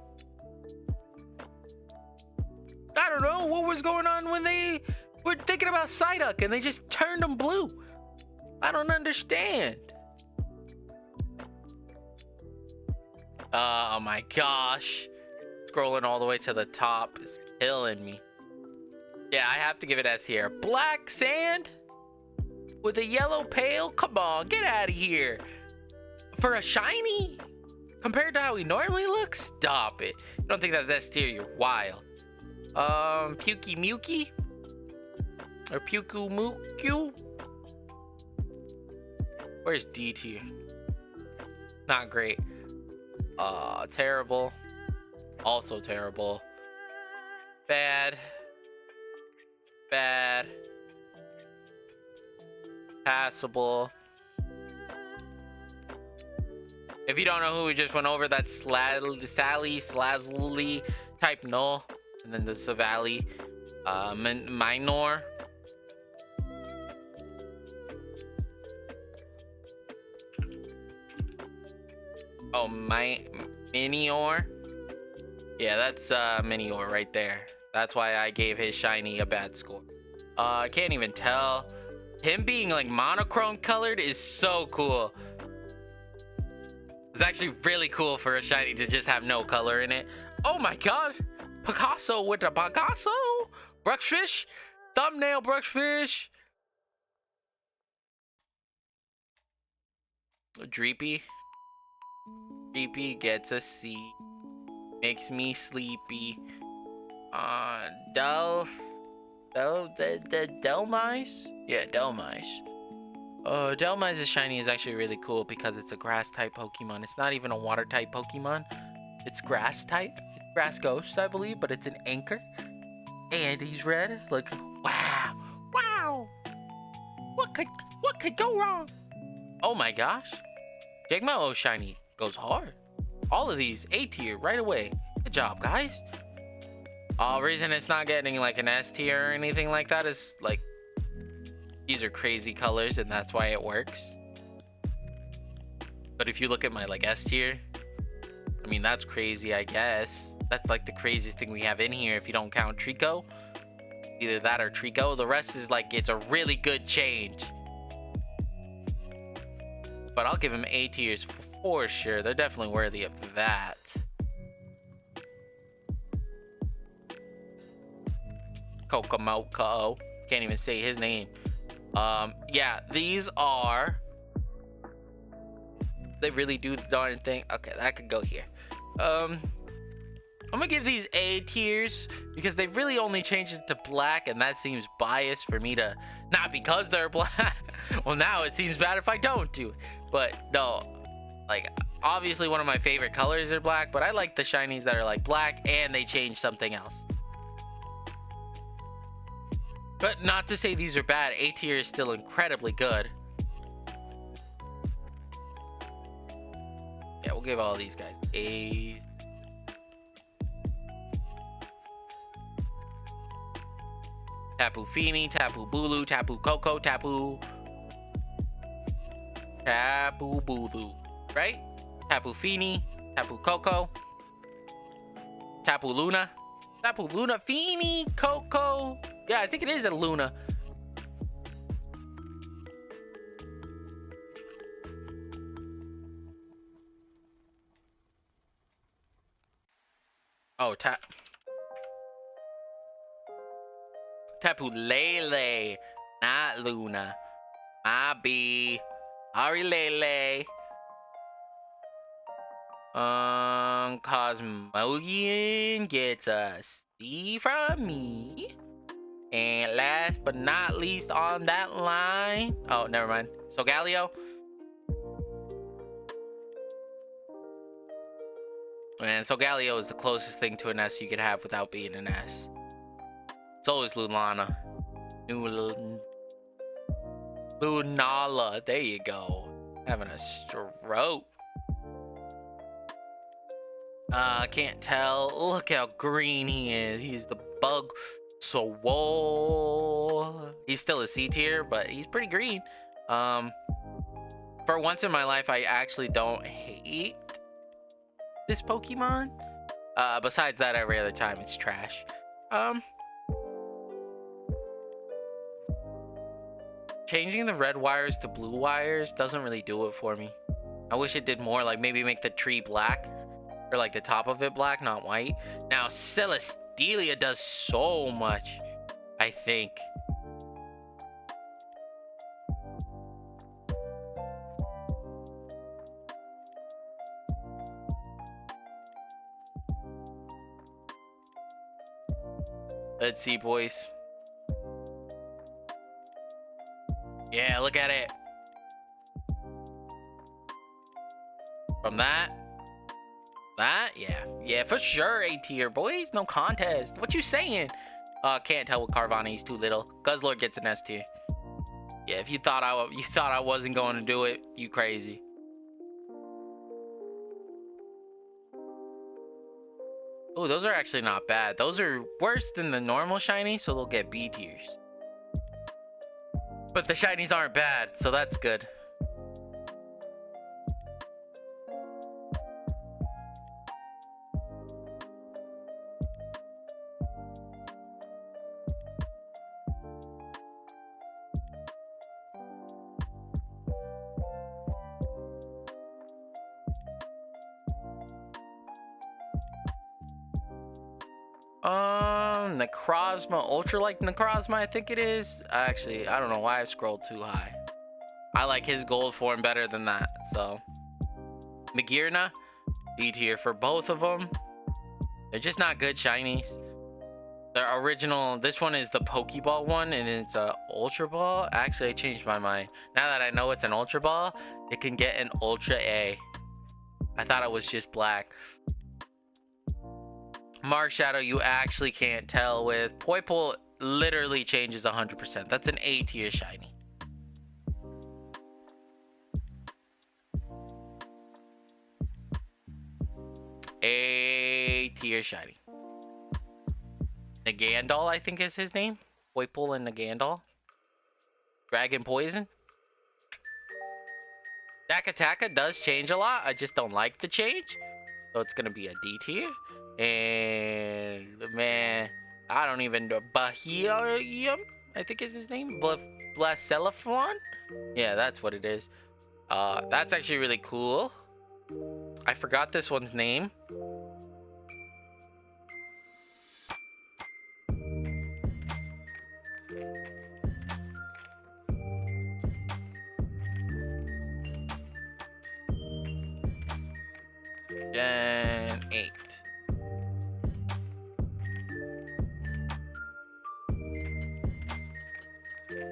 I don't know. What was going on when they were thinking about Psyduck and they just turned them blue? I don't understand. Oh my gosh. Scrolling all the way to the top is killing me. Yeah, I have to give it S here. Black sand with a yellow pail? Come on, get out of here. For a shiny? Compared to how he normally looks? Stop it. You don't think that's S tier? You're wild. Pukey Mukey? Or Puku Muku? Where's D tier? Not great. Terrible. Also terrible. Bad. Passable. If you don't know who we just went over, that's Sally, Slazzly type null. And then the Savali, Minor. Oh, Minior. Yeah, that's Minior right there. That's why I gave his shiny a bad score. I can't even tell. Him being like monochrome colored is so cool. It's actually really cool for a shiny to just have no color in it. Oh my god. Picasso with the Picasso. Bruxfish. Thumbnail Bruxfish. Dreepy. Creepy gets a C. Makes me sleepy. Delmise? Yeah, Delmise. Delmise's shiny is actually really cool because it's a grass type Pokemon. It's not even a water type Pokemon. It's grass type. It's grass ghost, I believe, but it's an anchor. And he's red. Look, wow, wow. What could go wrong? Oh my gosh. Jagmello shiny goes hard. All of these A tier right away. Good job, guys. Reason it's not getting like an S tier or anything like that is like these are crazy colors and that's why it works. But if you look at my like S tier, I mean that's crazy, I guess. That's like the craziest thing we have in here if you don't count Trico. Either that or Trico. The rest is like it's a really good change. But I'll give him A tiers for sure. They're definitely worthy of that. Kokomo. Can't even say his name. Yeah, these are. They really do the darn thing. Okay, that could go here. I'm gonna give these A tiers because they really only changed it to black, and that seems biased for me to not because they're black. Well, now it seems bad if I don't do it. But no, like obviously one of my favorite colors are black, but I like the shinies that are like black and they change something else. But not to say these are bad. A tier is still incredibly good. Yeah, we'll give all these guys A's. Tapu Fini, Tapu Bulu, Tapu Koko, Tapu Bulu, right? Tapu Fini, Tapu Koko, Tapu Luna, Fini, Koko. Yeah, I think it is a Luna. Oh, Tapu Lele, not Luna. My B. Sorry, Lele. Cosmogian gets a C from me. And last but not least on that line. Oh, never mind. So Galio. And so Galio is the closest thing to an S you could have without being an S. So is Lunala. Lunala. There you go. Having a stroke. Can't tell. Look how green he is. He's the bug. So he's still a C tier, but he's pretty green. For once in my life, I actually don't hate this Pokemon. Besides that, every other time it's trash. Changing the red wires to blue wires doesn't really do it for me. I wish it did more, like maybe make the tree black, or like the top of it black, not white. Now Celestelia does so much, I think. Let's see, boys. Yeah, look at it. From that, yeah, for sure A tier, boys. No contest. What you saying? Can't tell with Carvana. He's too little. Guzzlord gets an S tier. Yeah, if you thought I wasn't going to do it, you crazy. Oh, those are actually not bad. Those are worse than the normal shiny, so they'll get B tiers. But the shinies aren't bad, so that's good. Necrozma, Ultra like Necrozma, I think it is. Actually, I don't know why I scrolled too high. I like his gold form better than that, so. Magearna. D tier for both of them. They're just not good shinies. The original, this one is the Pokeball one, and it's a Ultra Ball. Actually, I changed my mind. Now that I know it's an Ultra Ball, it can get an Ultra A. I thought it was just black. Mark Shadow, you actually can't tell with. Poipole literally changes 100%. That's an A tier shiny. A tier shiny. Nagandal, I think is his name. Poipole and Nagandal. Dragon Poison. Dakataka does change a lot. I just don't like the change. So it's going to be a D tier. And, man, I don't even know. Bahirium, I think is his name. Blacellophon? Yeah, that's what it is. That's actually really cool. I forgot this one's name. Gen 8.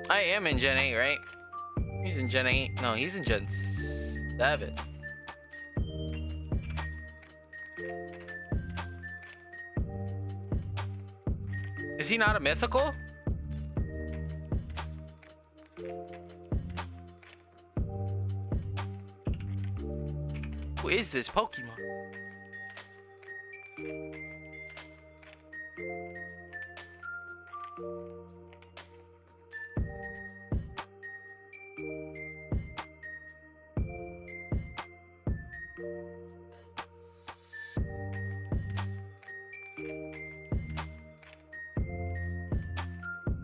I am in Gen 8, right? He's in Gen 8. No, he's in Gen 7. Is he not a mythical? Who is this Pokemon?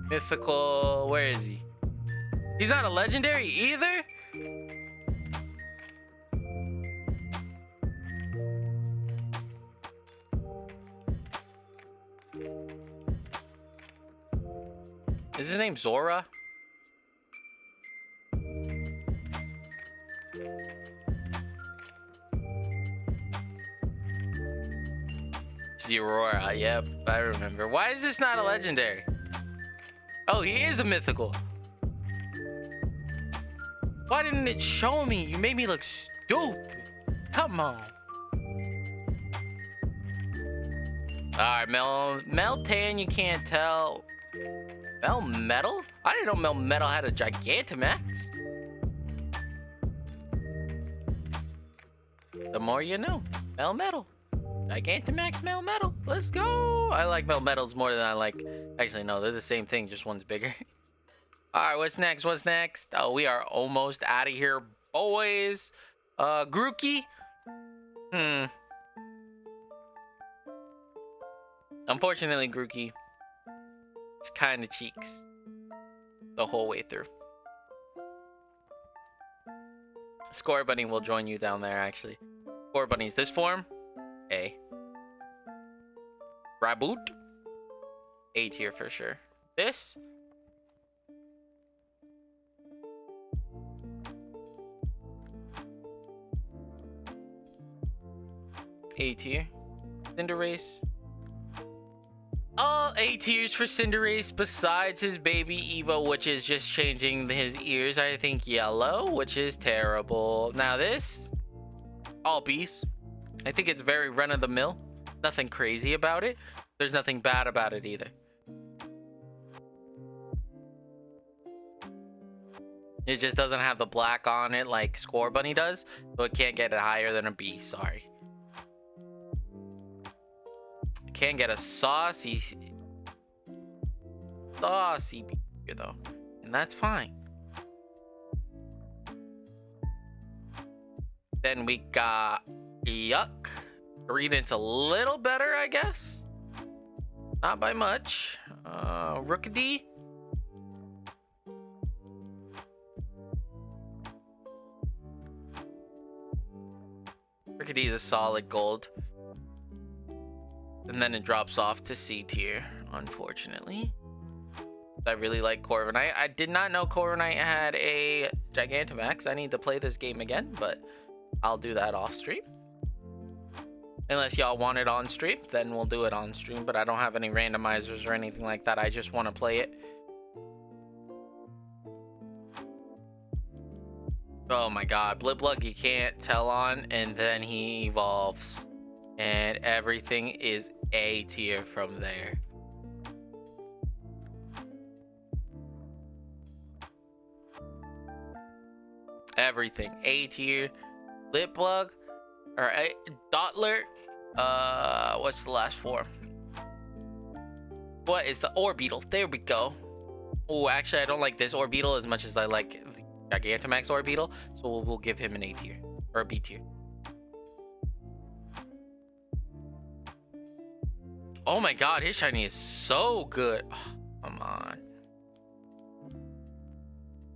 Mythical, where is he? He's not a legendary either? Is his name Zora? Zerora, yep, I remember. Why is this not a legendary? Oh, he is a mythical. Why didn't it show me? You made me look stupid. Come on. Alright, Meltan, you can't tell. Melmetal? I didn't know Melmetal had a Gigantamax. The more you know. Melmetal. Gigantamax Melmetal. Let's go. I like Melmetals more than I like. Actually, no, they're the same thing, just one's bigger. Alright, what's next? What's next? Oh, we are almost out of here, boys. Grookey. Unfortunately, Grookey, it's kind of cheeks the whole way through. Score Bunny will join you down there, actually. Score Bunny's this form. A. Raboot. A tier for sure. This. A tier. Cinderace. All A tiers for Cinderace besides his baby Evo, which is just changing his ears, I think yellow, which is terrible. Now this, all B's. I think it's very run-of-the-mill. Nothing crazy about it. There's nothing bad about it either. It just doesn't have the black on it like Score Bunny does, so it can't get it higher than a B, sorry. It can get a saucy B here though, and that's fine. Then we got Yuck. Reading's a little better, I guess. Not by much. Rookidee. Rookidee is a solid gold. And then it drops off to C tier, unfortunately. I really like Corviknight. I did not know Corviknight had a Gigantamax. I need to play this game again, but I'll do that off stream. Unless y'all want it on stream, then we'll do it on stream. But I don't have any randomizers or anything like that. I just want to play it. Oh my god, Bliplug you can't tell on, and then he evolves. And everything is A tier from there. Everything A tier. Bliplug or Dotler. What's the last form? What is the Orbeetle? There we go. Oh, actually, I don't like this Orbeetle as much as I like the Gigantamax Orbeetle, so we'll give him an A tier or a B tier. Oh my god, his shiny is so good. Oh, come on.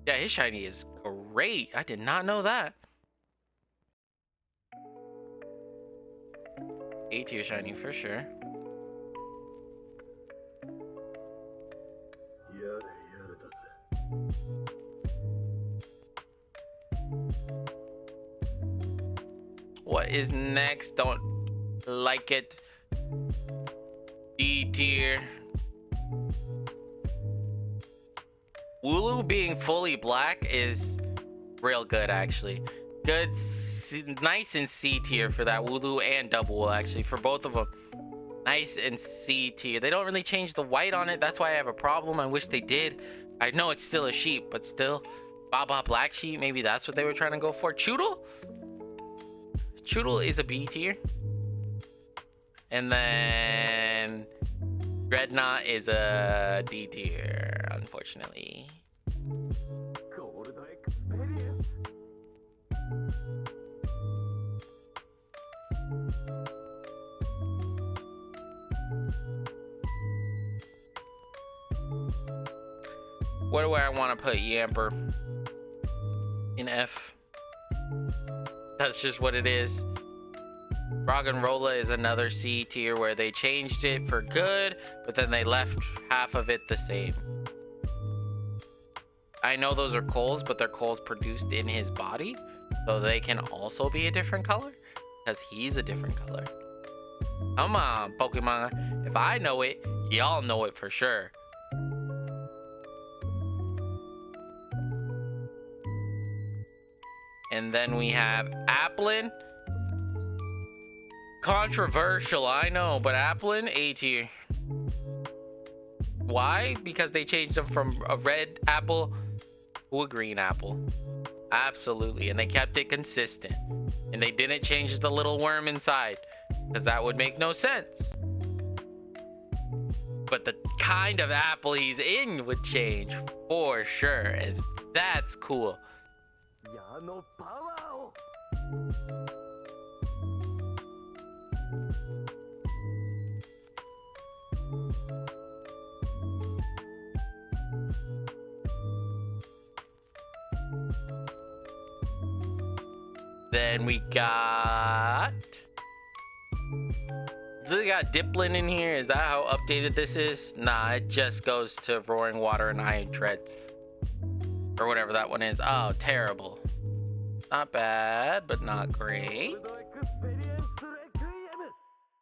Yeah, his shiny is great. I did not know that. A tier shiny for sure. What is next? Don't like it. D tier. Wooloo being fully black is real good, actually. Good, nice and C tier for that Wooloo and Double Wool, actually, for both of them. Nice and C tier. They don't really change the white on it. That's why I have a problem. I wish they did. I know it's still a sheep, but still. Baba Black Sheep, maybe that's what they were trying to go for. Choodle? Choodle is a B tier. And then Dreadnought is a D tier, unfortunately. Where do I want to put Yamper? In F. That's just what it is. Roggenrola is another C tier where they changed it for good, but then they left half of it the same. I know those are coals, but they're coals produced in his body, so they can also be a different color because he's a different color. Come on, Pokemon. If I know it, y'all know it for sure. And then we have Applin. Controversial, I know, but Applin, A tier. Why? Because they changed them from a red apple to a green apple. Absolutely, and they kept it consistent. And they didn't change the little worm inside, because that would make no sense. But the kind of apple he's in would change, for sure, and that's cool. Then we got Diplin in here. Is that how updated this is? Nah, it just goes to Roaring Water and Iron Treads. Or whatever that one is. Oh, terrible. Not bad, but not great.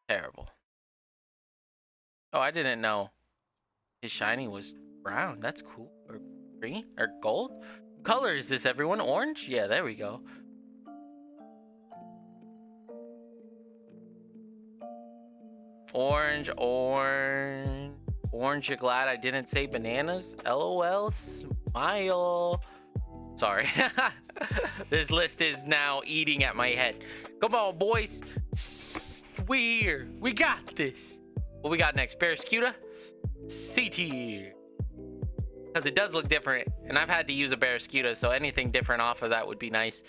Terrible. Oh, I didn't know his shiny was brown. That's cool. Or green? Or gold? What color is this, everyone? Orange? Yeah, there we go. Orange. Orange, you're glad I didn't say bananas? LOL, smile. Sorry. This list is now eating at my head. Come on, boys. We got this. What we got next? Barraskewda? C tier. Because it does look different. And I've had to use a Barraskewda, so anything different off of that would be nice.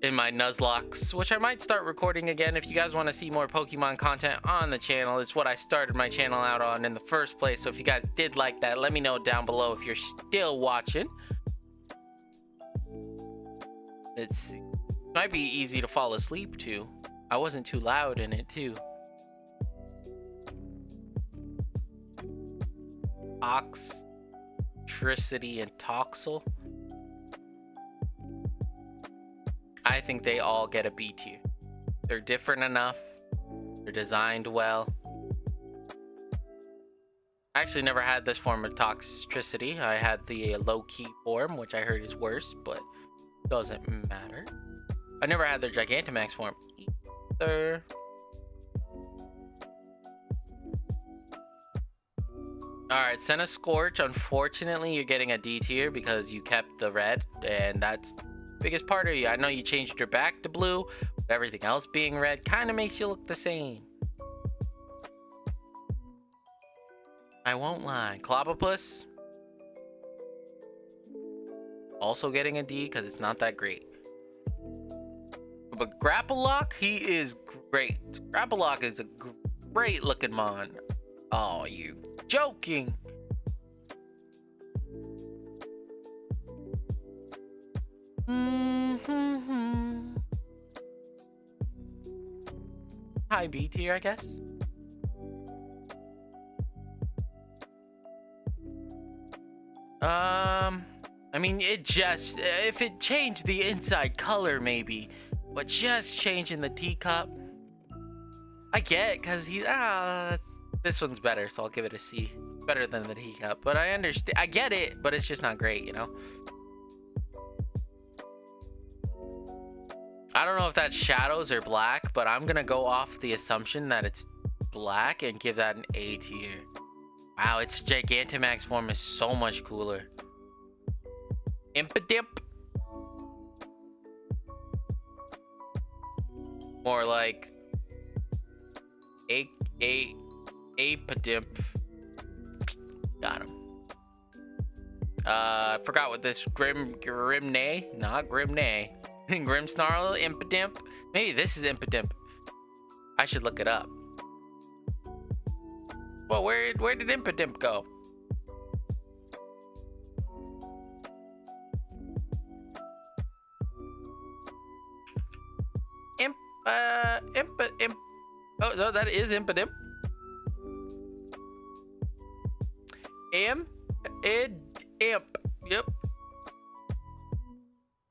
In my Nuzlocke, which I might start recording again. If you guys want to see more Pokemon content on the channel, it's what I started my channel out on in the first place. So if you guys did like that, let me know down below if you're still watching. Let's see. Might be easy to fall asleep to. I wasn't too loud in it too. Oxtricity and Toxel. I think they all get a B tier. They're different enough. They're designed well. I actually never had this form of toxicity. I had the low-key form, which I heard is worse, but doesn't matter. I never had their Gigantamax form either. Alright, Senna Scorch. Unfortunately, you're getting a D tier because you kept the red, and that's the biggest part of you. I know you changed your back to blue, but everything else being red kind of makes you look the same. I won't lie. Clobbopus. Also getting a D because it's not that great. But Grappalock, he is great. Grappalock is a great looking mon. Oh, you joking. High B tier, I guess. I mean, it just, if it changed the inside color maybe, but just changing the teacup, I get it, because this one's better, so I'll give it a C. Better than the teacup, but I understand, I get it, but it's just not great, you know? I don't know if that's shadows or black, but I'm gonna go off the assumption that it's black and give that an A tier. Wow, its Gigantamax form is so much cooler. Impidimp. More like Apidimp. Got him. I forgot what this Grimnay, not Grimnay. Grimmsnarl, Impidimp. Maybe this is Impidimp. I should look it up. Well, where did Impidimp go? Imp. Oh, no, that is Impidimp. Imp. Yep.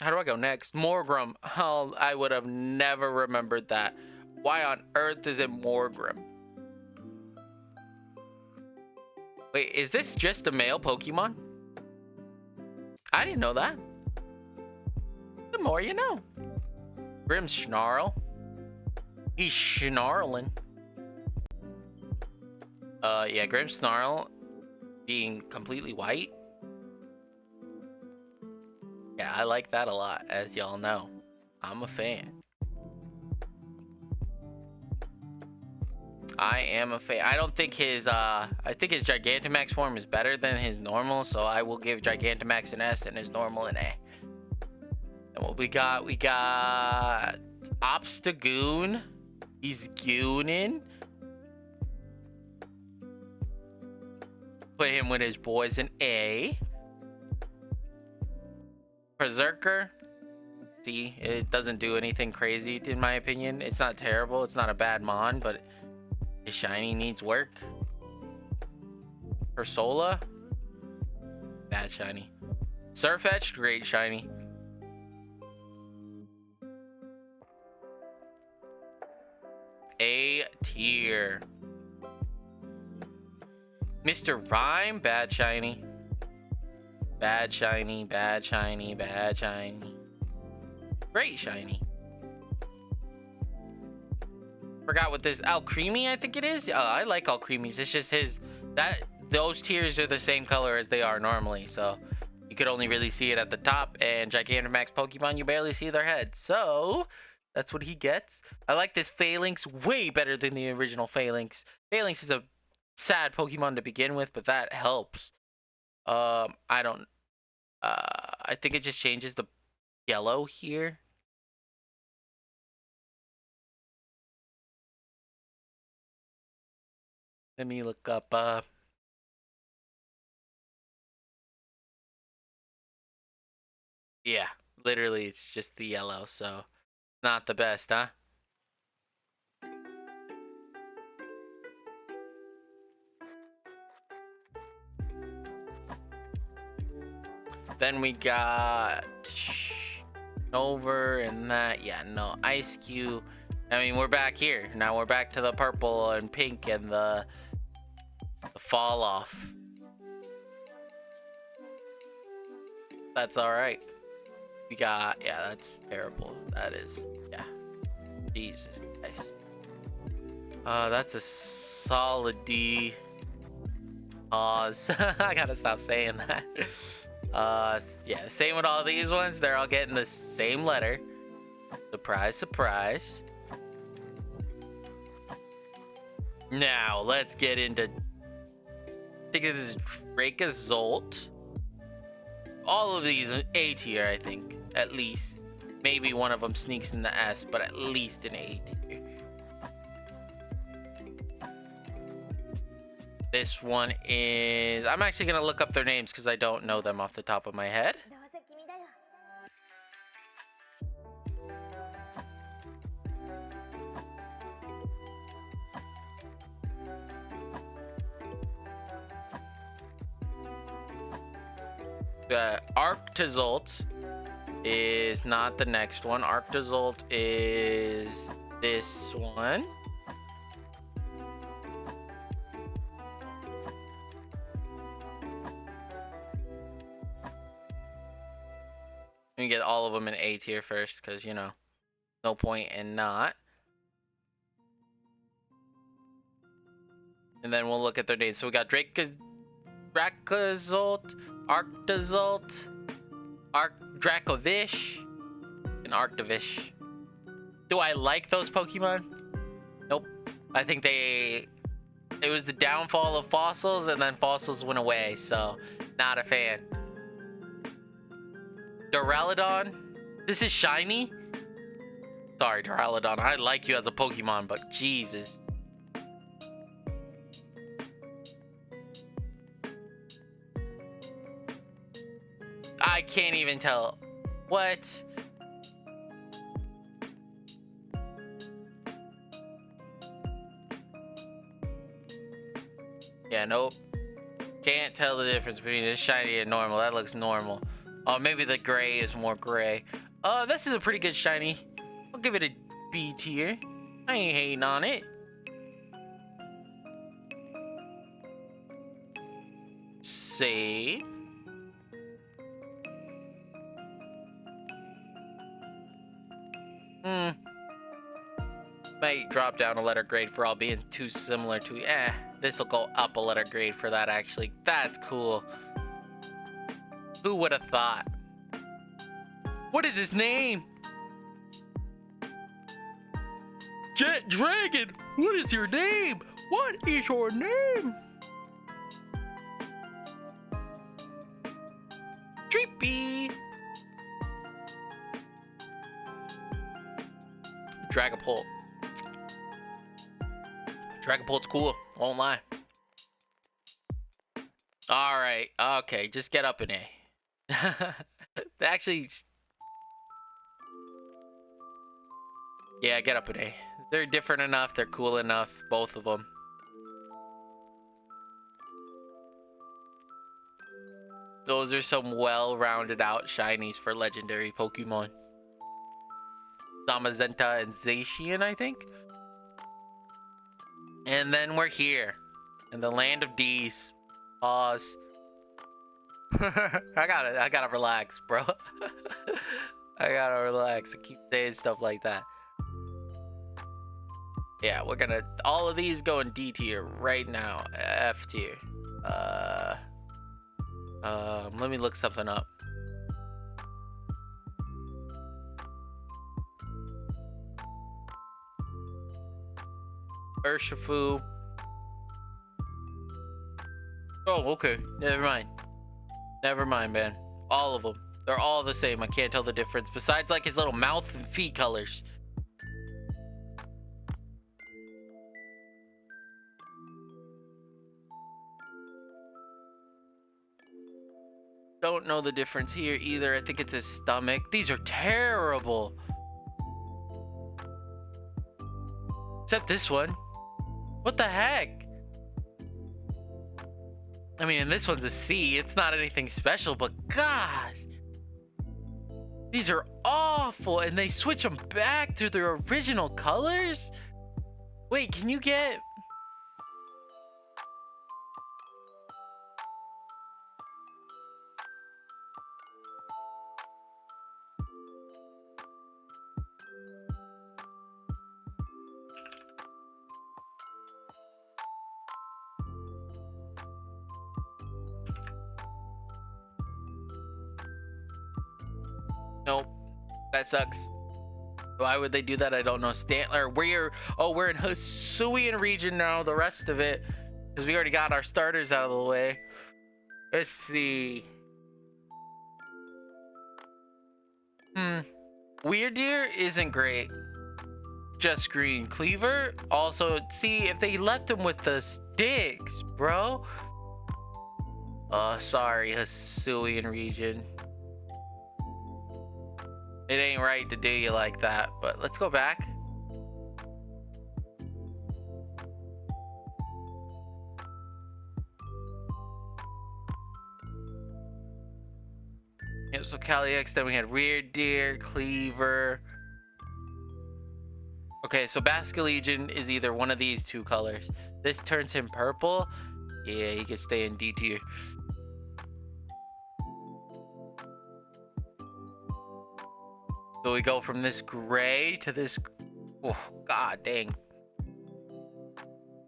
How do I go next? Morgrim. Oh, I would have never remembered that. Why on earth is it Morgrim? Wait, is this just a male Pokemon? I didn't know that. The more you know. Grimmsnarl. He's snarling. Yeah, Grimmsnarl being completely white. Yeah, I like that a lot, as y'all know. I'm a fan. I am a fan. I don't think his I think his Gigantamax form is better than his normal, so I will give Gigantamax an S and his normal an A. And what we got Obstagoon. He's gooning. Put him with his boys an A. Berserker. See, it doesn't do anything crazy in my opinion. It's not terrible. It's not a bad mon, but his shiny needs work. Ursola. Bad shiny. Surfetched, great shiny. A tier. Mr. Rhyme, bad shiny. Bad shiny, bad shiny, bad shiny. Great shiny. Forgot what this Alcremie, I think it is. I like Alcremies. It's just those tiers are the same color as they are normally, so you could only really see it at the top, and Gigantamax Pokemon, you barely see their heads. So that's what he gets. I like this Phalanx way better than the original Phalanx. Phalanx is a sad Pokemon to begin with, but that helps. I think it just changes the yellow here. Let me look up yeah, literally it's just the yellow, so not the best, huh? Then we got over and that, yeah, no, Ice Cube. I mean, we're back here. Now we're back to the purple and pink and the fall off. That's all right. We got, yeah, that's terrible. That is, yeah. Jesus Christ. That's a solid D. Pause. I gotta stop saying that. Yeah, same with all these ones. They're all getting the same letter. Surprise, surprise. Now, let's get into... I think this is Dracozolt. All of these are A tier, I think. At least. Maybe one of them sneaks in the S, but at least an A tier. This one is... I'm actually going to look up their names because I don't know them off the top of my head. Arctozolt is not the next one. Arctozolt is this one. Let me get all of them in A tier first, because, you know, no point in not. And then we'll look at their names. So we got Dracozolt, Arctozolt, Dracovish, and Arctovish. Do I like those Pokemon? Nope. I think it was the downfall of fossils, and then fossils went away, so not a fan. Duraludon, this is shiny? Sorry, Duraludon, I like you as a Pokemon, but Jesus. I can't even tell. What? Yeah, nope. Can't tell the difference between this shiny and normal. That looks normal. Oh, maybe the gray is more gray. Oh, this is a pretty good shiny. I'll give it a B tier. I ain't hating on it. Save. Might drop down a letter grade for all being too similar to... this will go up a letter grade for that, actually. That's cool. Who would have thought? What is his name? Jet Dragon! What is your name? What is your name? Trippy! Dragapult. Dragapult's cool, won't lie. Alright, okay, just get up in A. Actually... yeah, get up in A. They're different enough, they're cool enough, both of them. Those are some well-rounded out shinies for legendary Pokemon. Zamazenta and Zacian, I think. And then we're here in the land of D's. Pause. I gotta relax, bro. I gotta relax. I keep saying stuff like that. Yeah, we're gonna... all of these go in D tier right now. F tier. Let me look something up. Urshifu. Oh, okay. Never mind. Never mind, man. All of them. They're all the same. I can't tell the difference. Besides, like, his little mouth and feet colors. Don't know the difference here either. I think it's his stomach. These are terrible. Except this one. What the heck? I mean, and this one's a C. It's not anything special, but gosh. These are awful, and they switch them back to their original colors? Wait, can you get... Nope. That sucks. Why would they do that? I don't know. Stantler, we're in Hisuian region now. The rest of it, because we already got our starters out of the way. Let's see. Weird Deer isn't great. Just green. Cleaver. Also, see if they left him with the sticks, bro. Sorry, Hisuian region. It ain't right to do you like that, but let's go back. Yep, so Calyx, then we had Weird Deer, Cleaver. Okay, so Basculegion is either one of these two colors. This turns him purple. Yeah, he can stay in D tier. So we go from this gray to this... Oh, god dang.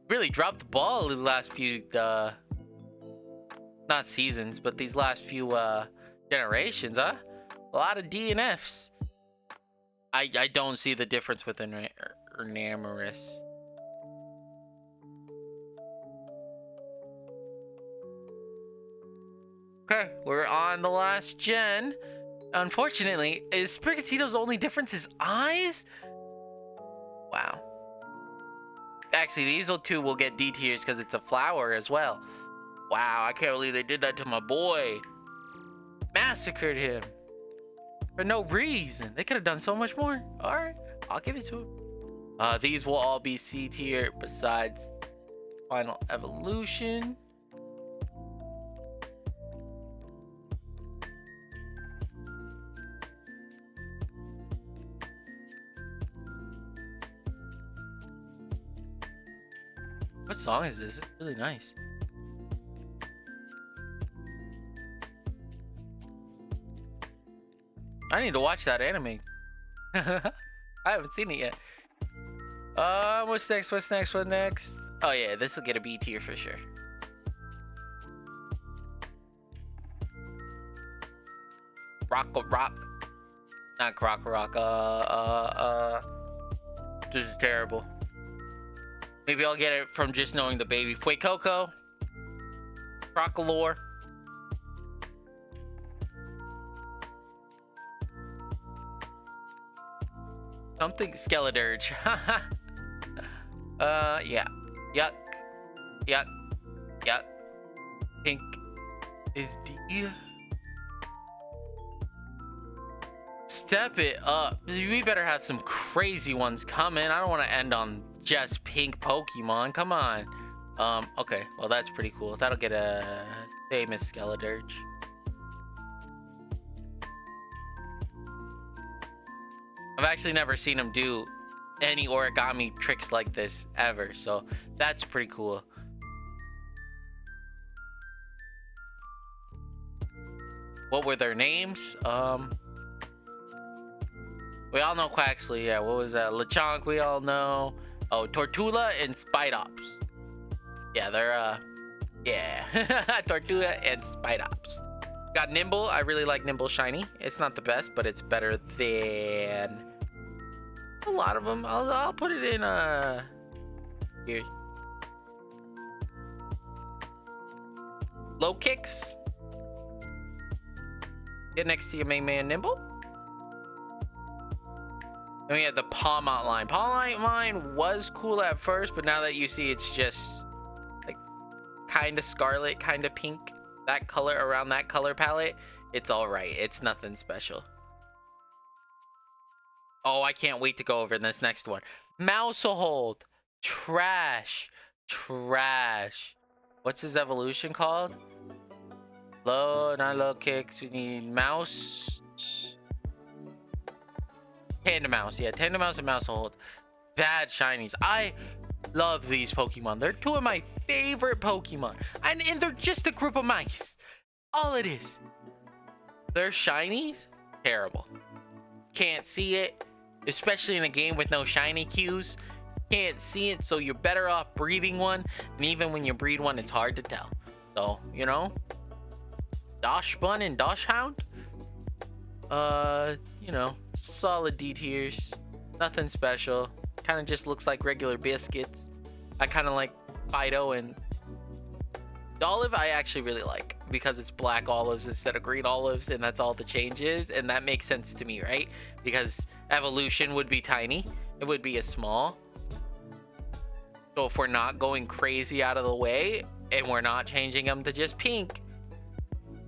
Really dropped the ball in the last few... not seasons, but these last few generations, huh? A lot of DNFs. I don't see the difference with Enamoris. Okay, we're on the last gen. Unfortunately, is Sprigatito's only difference his eyes? Wow. Actually, these two will get D tiers because it's a flower as well. Wow, I can't believe they did that to my boy. Massacred him. For no reason. They could have done so much more. Alright, I'll give it to him. These will all be C tier besides Final Evolution. What song is this? It's really nice. I need to watch that anime. I haven't seen it yet. What's next? What's next? What's next? Oh yeah, this will get a B tier for sure. Rock. Not Croc Rock. This is terrible. Maybe I'll get it from just knowing the baby. Fuecoco. Crocolore. Something Skeledirge. Yeah. Yuck. Pink is D. Step it up. We better have some crazy ones coming. I don't want to end on just pink Pokemon. Come on. Okay. Well, that's pretty cool. That'll get a famous Skeledirge. I've actually never seen him do any origami tricks like this ever, so that's pretty cool. What were their names? We all know Quaxley. Yeah, what was that? Lechonk, we all know. Oh, Tortula and Spidops. Yeah, they're yeah. Tortula and Spidops. Got Nimble. I really like Nimble Shiny. It's not the best, but it's better than a lot of them. I'll put it in here. Low kicks. Get next to your main man Nimble. Then we have the Palmont line. Palmont line was cool at first, but now that you see it's just like kind of scarlet, kind of pink. That color around that color palette, it's all right. It's nothing special. Oh, I can't wait to go over this next one. Mousehold. Trash. What's his evolution called? Low, not low kicks. We need mouse. Tandemaus. Yeah, Tandemaus and Mousehold. Bad shinies. I love these Pokemon. They're two of my favorite Pokemon. And they're just a group of mice. All it is. Their shinies, terrible. Can't see it, especially in a game with no shiny cues. Can't see it, so you're better off breeding one. And even when you breed one, it's hard to tell. So, you know, Doshbun and Doshhound, you know, solid D tiers. Nothing special. Kind of just looks like regular biscuits. I kind of like Fido and Olive. I actually really like because it's black olives instead of green olives, and that's all the change is, and that makes sense to me, right? Because evolution would be tiny, it would be a small. So if we're not going crazy out of the way and we're not changing them to just pink,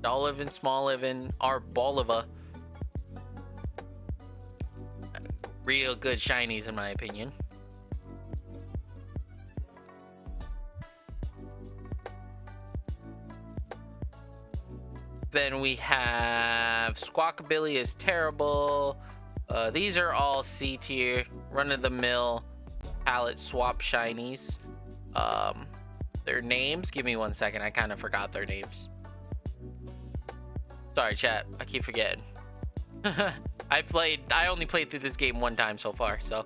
Olive and Smolive and Arboliva, real good shinies in my opinion. Then we have Squawkabilly is terrible. These are all C tier, run-of-the-mill palette swap shinies. Their names, give me 1 second, I kind of forgot their names. Sorry chat, I keep forgetting. I only played through this game one time so far, so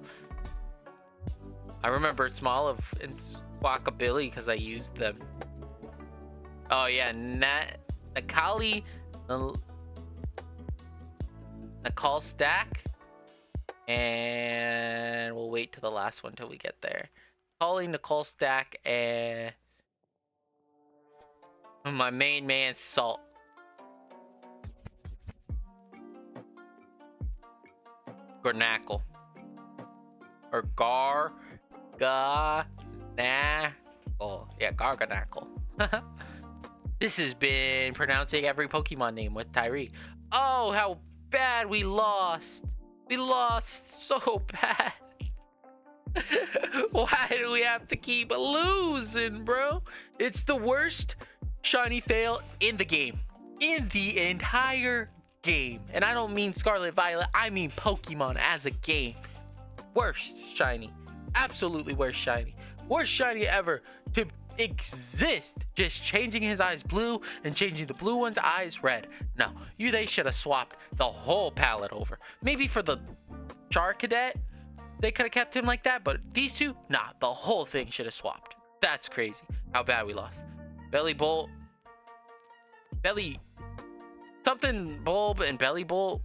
I remember Smoliv and Squawkabilly because I used them. Oh yeah, Nakali, Nakal Stack, and we'll wait to the last one till we get there. Calling Nicole Stack and my main man Salt. Garnackle or Garganackle. Yeah, Garganackle. This has been pronouncing every Pokemon name with Tyree. Oh, how bad we lost. We lost so bad. Why do we have to keep losing, bro? It's the worst shiny fail in the game. In the entire game. And I don't mean Scarlet Violet, I mean Pokemon as a game. Worst shiny. Absolutely worst shiny. Worst shiny ever to exist. Just changing his eyes blue and changing the blue one's eyes red. No, they should have swapped the whole palette over. Maybe for the Charcadet they could have kept him like that, but these two, nah, the whole thing should have swapped. That's crazy how bad we lost. Belly Bolt, Belly something Bulb and Belly Bolt.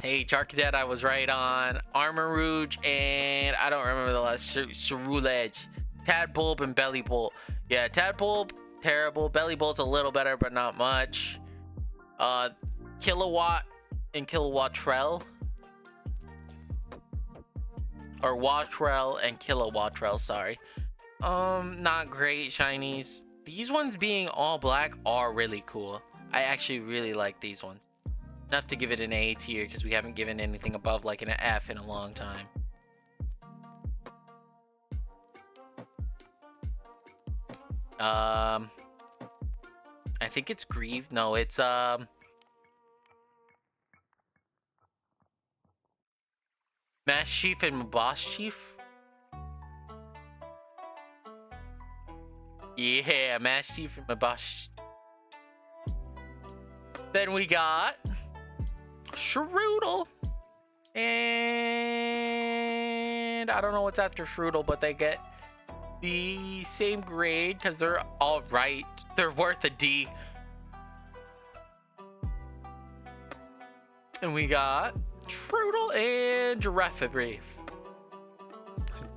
Hey, Charcadet, I was right on. Armor Rouge and I don't remember the last. Cerulege. Tadbulb and Belly Bolt. Yeah, Tadbulb, terrible. Belly Bolt's a little better, but not much. Kilowatt and Kilowattrel. Or Wattrel and Kilowattrel, sorry. Not great shinies. These ones being all black are really cool. I actually really like these ones. Enough to give it an A tier because we haven't given anything above like an F in a long time. I think it's Grieve. No, it's Mass Chief and Boss Chief. Yeah, Mass Chief and Boss. Then we got Shroodle. And I don't know what's after Shroodle, but they get the same grade because they're all right. They're worth a D. And we got Shroodle and Giraffe Reef.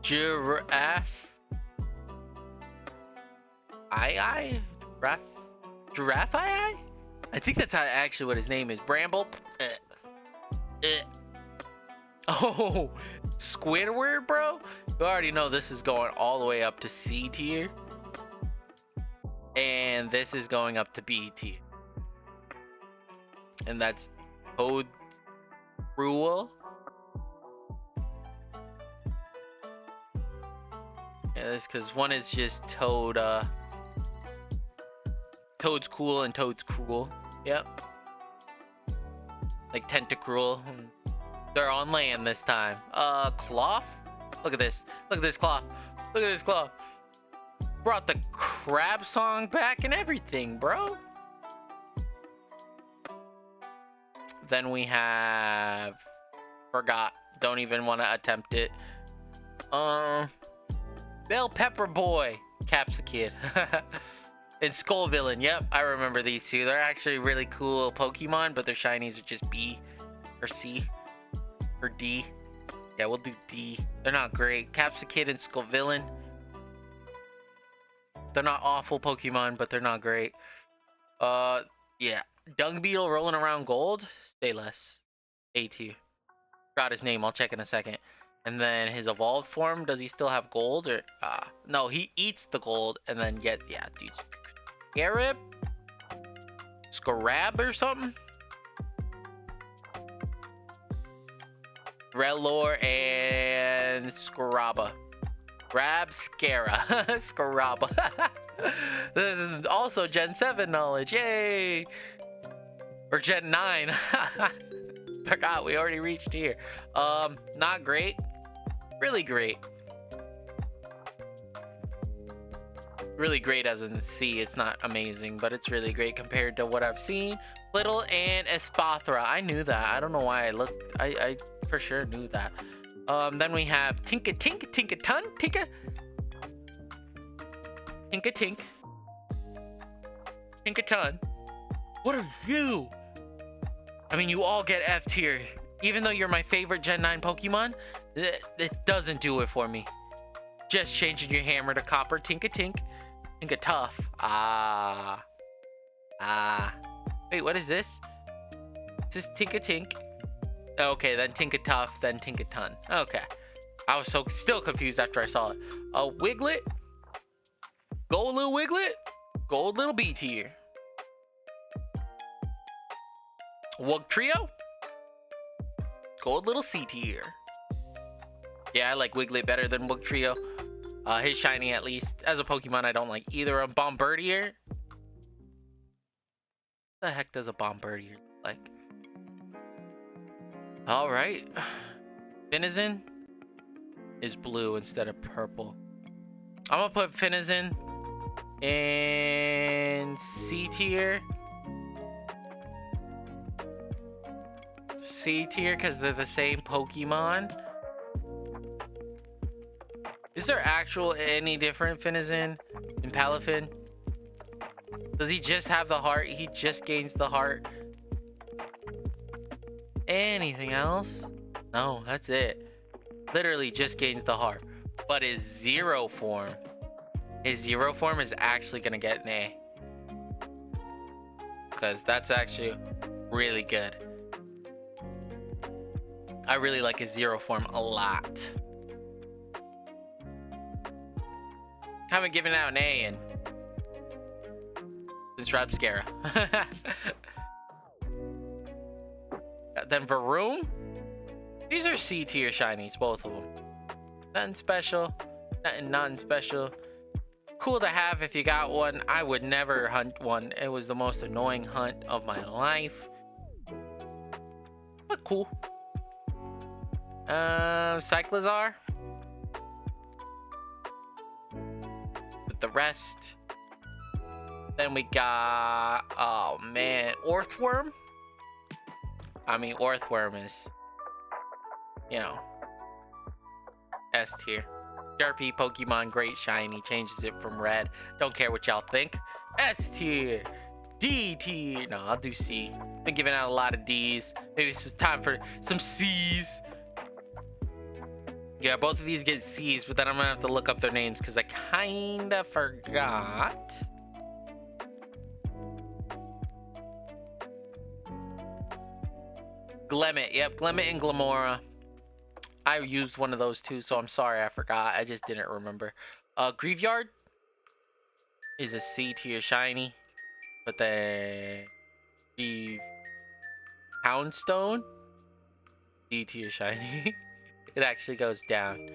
Giraffe. Giraffe I think that's actually what his name is. Bramble. Oh, Squidward, bro. You already know this is going all the way up to C tier. And this is going up to B tier. And that's Toad Cruel. Yeah, that's because one is just Toad, Toad's cool and Toad's cruel. Yep. like Tentacruel. They're on land this time. Cloth? Look at this. Look at this cloth. Look at this cloth. Brought the crab song back and everything, bro. Then we have... Forgot. Don't even want to attempt it. Bell Pepper Boy. Capsakid. And Skull Villain. Yep, I remember these two. They're actually really cool Pokemon, but their shinies are just B or C or D. Yeah, we'll do D. They're not great. Capsakid and Skull Villain. They're not awful Pokemon, but they're not great. Yeah. Dung Beetle rolling around gold. Stay less. A tier. Forgot his name. I'll check in a second. And then his evolved form. Does he still have gold? Or no, he eats the gold and then get... Yeah, dude. Scarab? Scarab or something? Rellor and Scaraba. Scara. Scaraba. This is also Gen 7 knowledge. Yay! Or Gen 9. Forgot we already reached here. Not great. Really great. Really great as in C. It's not amazing, but it's really great compared to what I've seen. Little and Espathra. I knew that. I don't know why I looked. I for sure knew that. Then we have Tinka-Ton. Tinka-Ton. What are you? I mean, you all get F tier. Even though you're my favorite Gen 9 Pokemon, it doesn't do it for me. Just changing your hammer to copper. Tinka-Tough. Wait, what is this? Is this Tinka-Tink? Okay, then Tinka-Tough, then Tinka-Ton. Okay. I was still confused after I saw it. Wiglet? Gold little Wiglet? Gold little B tier. Wugtrio? Gold little C tier. Yeah, I like Wiglet better than Wugtrio. His shiny at least. As a Pokemon, I don't like either of them. Bombardier? What the heck does a Bombardier look like? Alright. Finizen is blue instead of purple. I'm gonna put Finizen in C tier. C tier because they're the same Pokemon. Is there any different Finizen in Palafin? Does he just have the heart? He just gains the heart. Anything else? No, that's it. Literally just gains the heart. But his zero form is actually gonna get an A. Because that's actually really good. I really like his zero form a lot. Haven't given out an A in since Rabscara. Then Varoom. These are C tier shinies, both of them. Nothing special. Nothing special. Cool to have if you got one. I would never hunt one. It was the most annoying hunt of my life. But cool. Cyclizar. With the rest. Then we got, oh man, Orthworm. I mean, Orthworm is, you know, S tier. Sharpie Pokemon, great shiny, changes it from red. Don't care what y'all think. S tier. D tier. No, I'll do C. Been giving out a lot of D's. Maybe it's just time for some C's. Yeah, both of these get C's, but then I'm gonna have to look up their names because I kinda forgot. Glemmet. Yep, Glemmet and Glamora. I used one of those too, so I'm sorry I forgot. I just didn't remember. Graveyard is a C tier shiny. But then the Houndstone, D tier shiny. It actually goes down.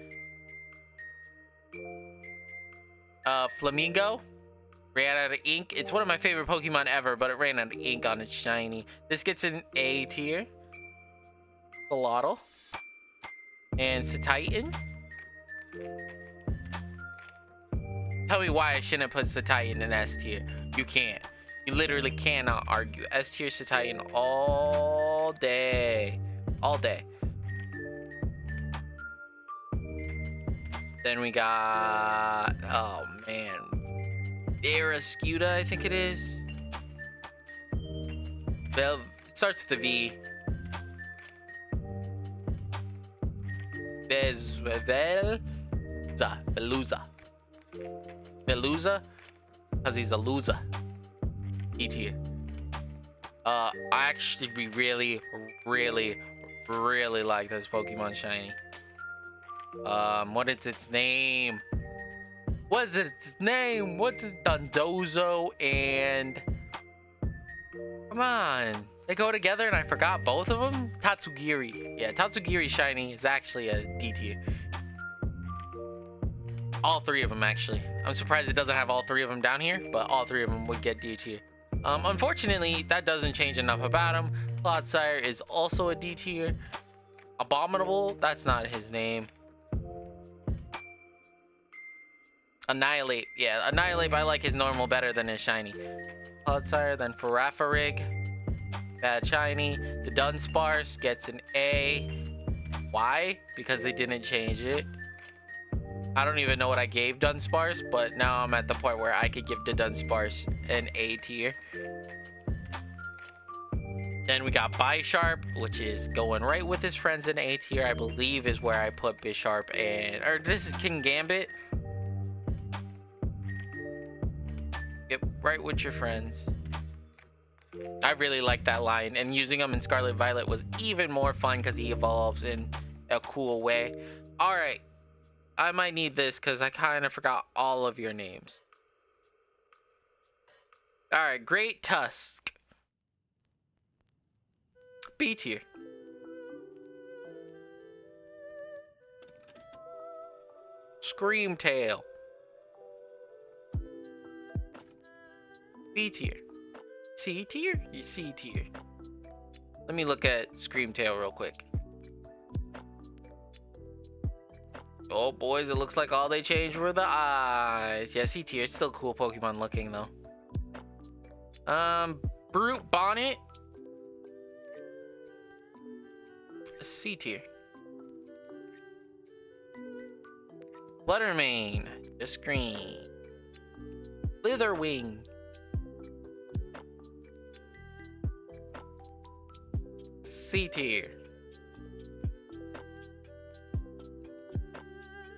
Flamingo ran out of ink. It's one of my favorite Pokemon ever, but it ran out of ink on its shiny. This gets an A tier. Galotl, and Cetitan. Tell me why I shouldn't put Cetitan in S tier. You can't. You literally cannot argue. S tier Cetitan all day. All day. Then we got, oh man, Barraskewda, I think it is. Well, it starts with a V. Veluza, because he's a loser. E tier. I actually really like this Pokemon shiny. What is its name? What's its name? What's it? Dondozo and... Come on. They go together and I forgot both of them? Tatsugiri. Yeah, Tatsugiri shiny is actually a D tier. All three of them, actually. I'm surprised it doesn't have all three of them down here, but all three of them would get D tier. Unfortunately, that doesn't change enough about him. Clodsire is also a D tier. Abominable, that's not his name. Annihilate, yeah, Annihilate, I like his normal better than his shiny. Clodsire, then Farafrig, bad shiny. The Dunsparce gets an A. Why? Because they didn't change it. I don't even know what I gave Dunsparce, but now I'm at the point where I could give the Dunsparce an A tier. Then we got Bisharp, which is going right with his friends in A tier. I believe is where I put Bisharp and... Or this is King Gambit. Yep, right with your friends. I really like that line, and using him in Scarlet Violet was even more fun because he evolves in a cool way. All right. I might need this because I kind of forgot all of your names. Alright, Great Tusk. B tier. Screamtail. B tier. C tier? C tier. Let me look at Screamtail real quick. Oh boys, it looks like all they changed were the eyes. Yeah, C tier. It's still cool Pokemon looking though. Brute Bonnet. C tier. Fluttermane. Just green. Slitherwing. C tier.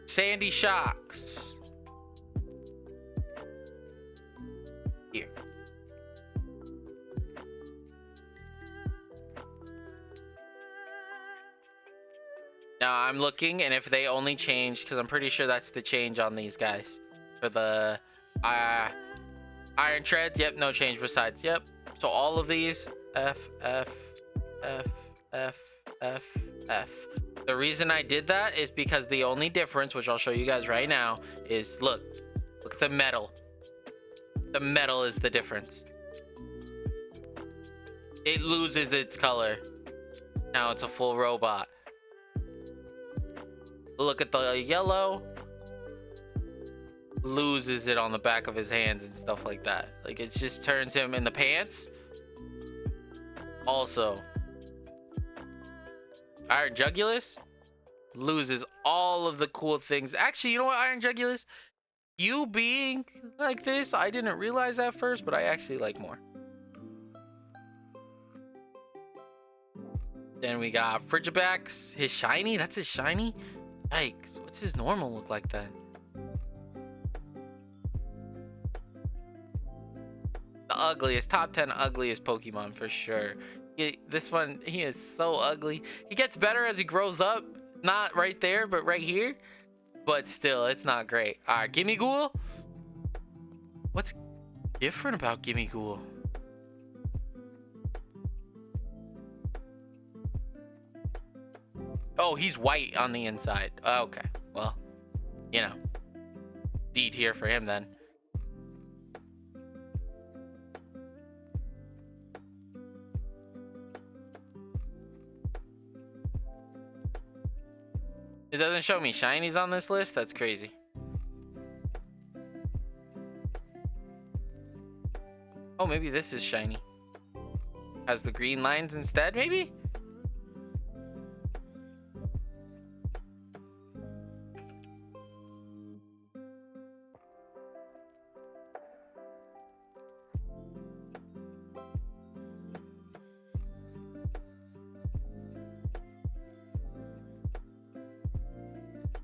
Sandy Shocks. Here. Now I'm looking, and if they only changed, because I'm pretty sure that's the change on these guys. For the Iron Treads, yep, no change besides, yep. So all of these, F, F, F, F, F, F. The reason I did that is because the only difference, which I'll show you guys right now, is look at the metal. The metal is the difference. It loses its color. Now it's a full robot. Look at the yellow. Loses it on the back of his hands and stuff like that. Like it just turns him in the pants. Also, Iron Jugulus loses all of the cool things. Actually, you know what, Iron Jugulus? You being like this, I didn't realize that first, but I actually like more. Then we got Frigibax. His shiny? That's his shiny? Yikes. What's his normal look like then? The ugliest. Top 10 ugliest Pokemon for sure. This one, he is so ugly. He gets better as he grows up. Not right there, but right here. But still, it's not great. Alright, Gimmighoul. What's different about Gimmighoul? Oh, he's white on the inside. Okay, well, you know, D tier for him then. It doesn't show me shinies on this list. That's crazy. Oh, maybe this is shiny. Has the green lines instead, maybe?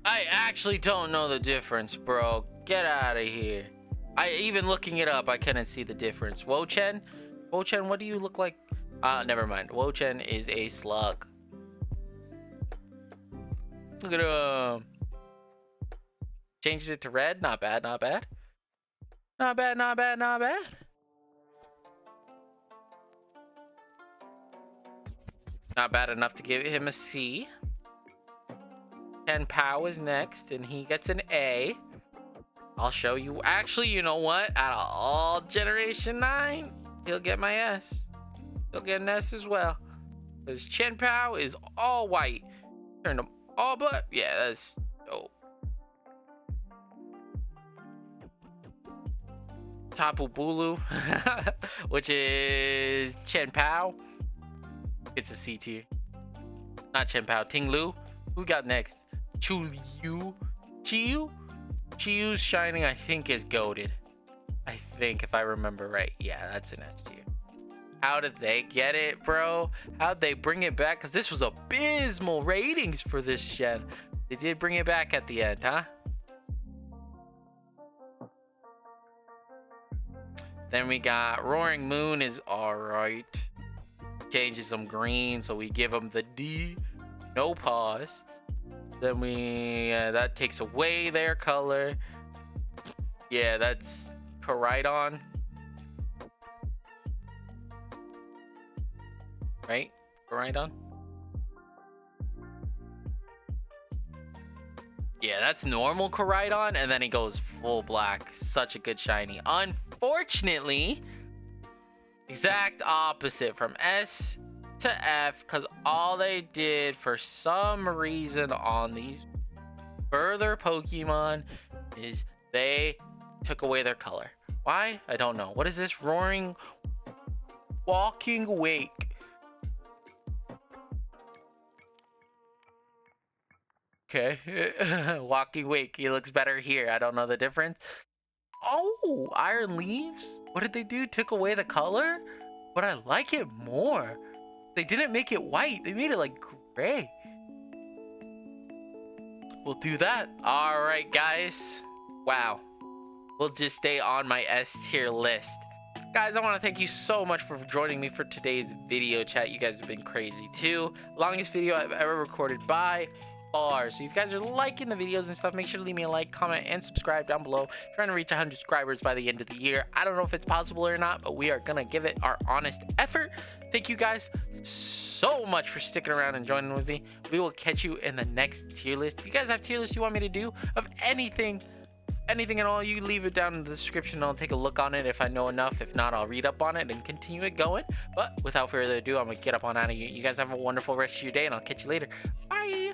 I actually don't know the difference, bro. Get out of here. Even looking it up, I couldn't see the difference. Wo-Chen? Wo-Chen, what do you look like? Never mind. Wo-Chen is a slug. Look at him. Changes it to red. Not bad, not bad. Not bad, not bad, not bad. Not bad enough to give him a C. Shinny is next, and he gets an A. I'll show you. Actually, you know what? Out of all Generation 9, he'll get my S. He'll get an S as well. Because Shinny is all white. Turned him all black. Yeah, that's dope. Tapu Bulu, which is Shinny. It's a C tier. Not Shinny. Ting-Lu. Who got next? Chu-Liu. Chiyu? Chiyu's shining, I think, is goated. I think, if I remember right. Yeah, that's an S tier. How did they get it, bro? How'd they bring it back? Because this was abysmal ratings for this gen. They did bring it back at the end, huh? Then we got Roaring Moon is alright. Changes them green, so we give them the D. No pause. Then that takes away their color. Yeah, that's Koraidon. Right? Koraidon? Yeah, that's normal Koraidon, and then he goes full black. Such a good shiny. Unfortunately, exact opposite from S to F, because all they did for some reason on these further Pokemon is they took away their color. Why? I don't know. What is this? Walking Wake. Okay. Walking Wake. He looks better here. I don't know the difference. Oh, Iron Leaves? What did they do? Took away the color? But I like it more. They didn't make it white. They made it like gray. We'll do that. All right, guys. Wow. We'll just stay on my S tier list. Guys, I want to thank you so much for joining me for today's video chat. You guys have been crazy too. Longest video I've ever recorded by far. So if you guys are liking the videos and stuff, make sure to leave me a like, comment, and subscribe down below. Trying to reach 100 subscribers by the end of the year. I don't know if it's possible or not, but we are gonna give it our honest effort. Thank you guys so much for sticking around and joining with me. We will catch you in the next tier list. If you guys have tier lists you want me to do of anything at all, you leave it down in the description and I'll take a look on it if I know enough. If not, I'll read up on it and continue it going. But without further ado, I'm gonna get up on out of you. You guys have a wonderful rest of your day and I'll catch you later. Bye.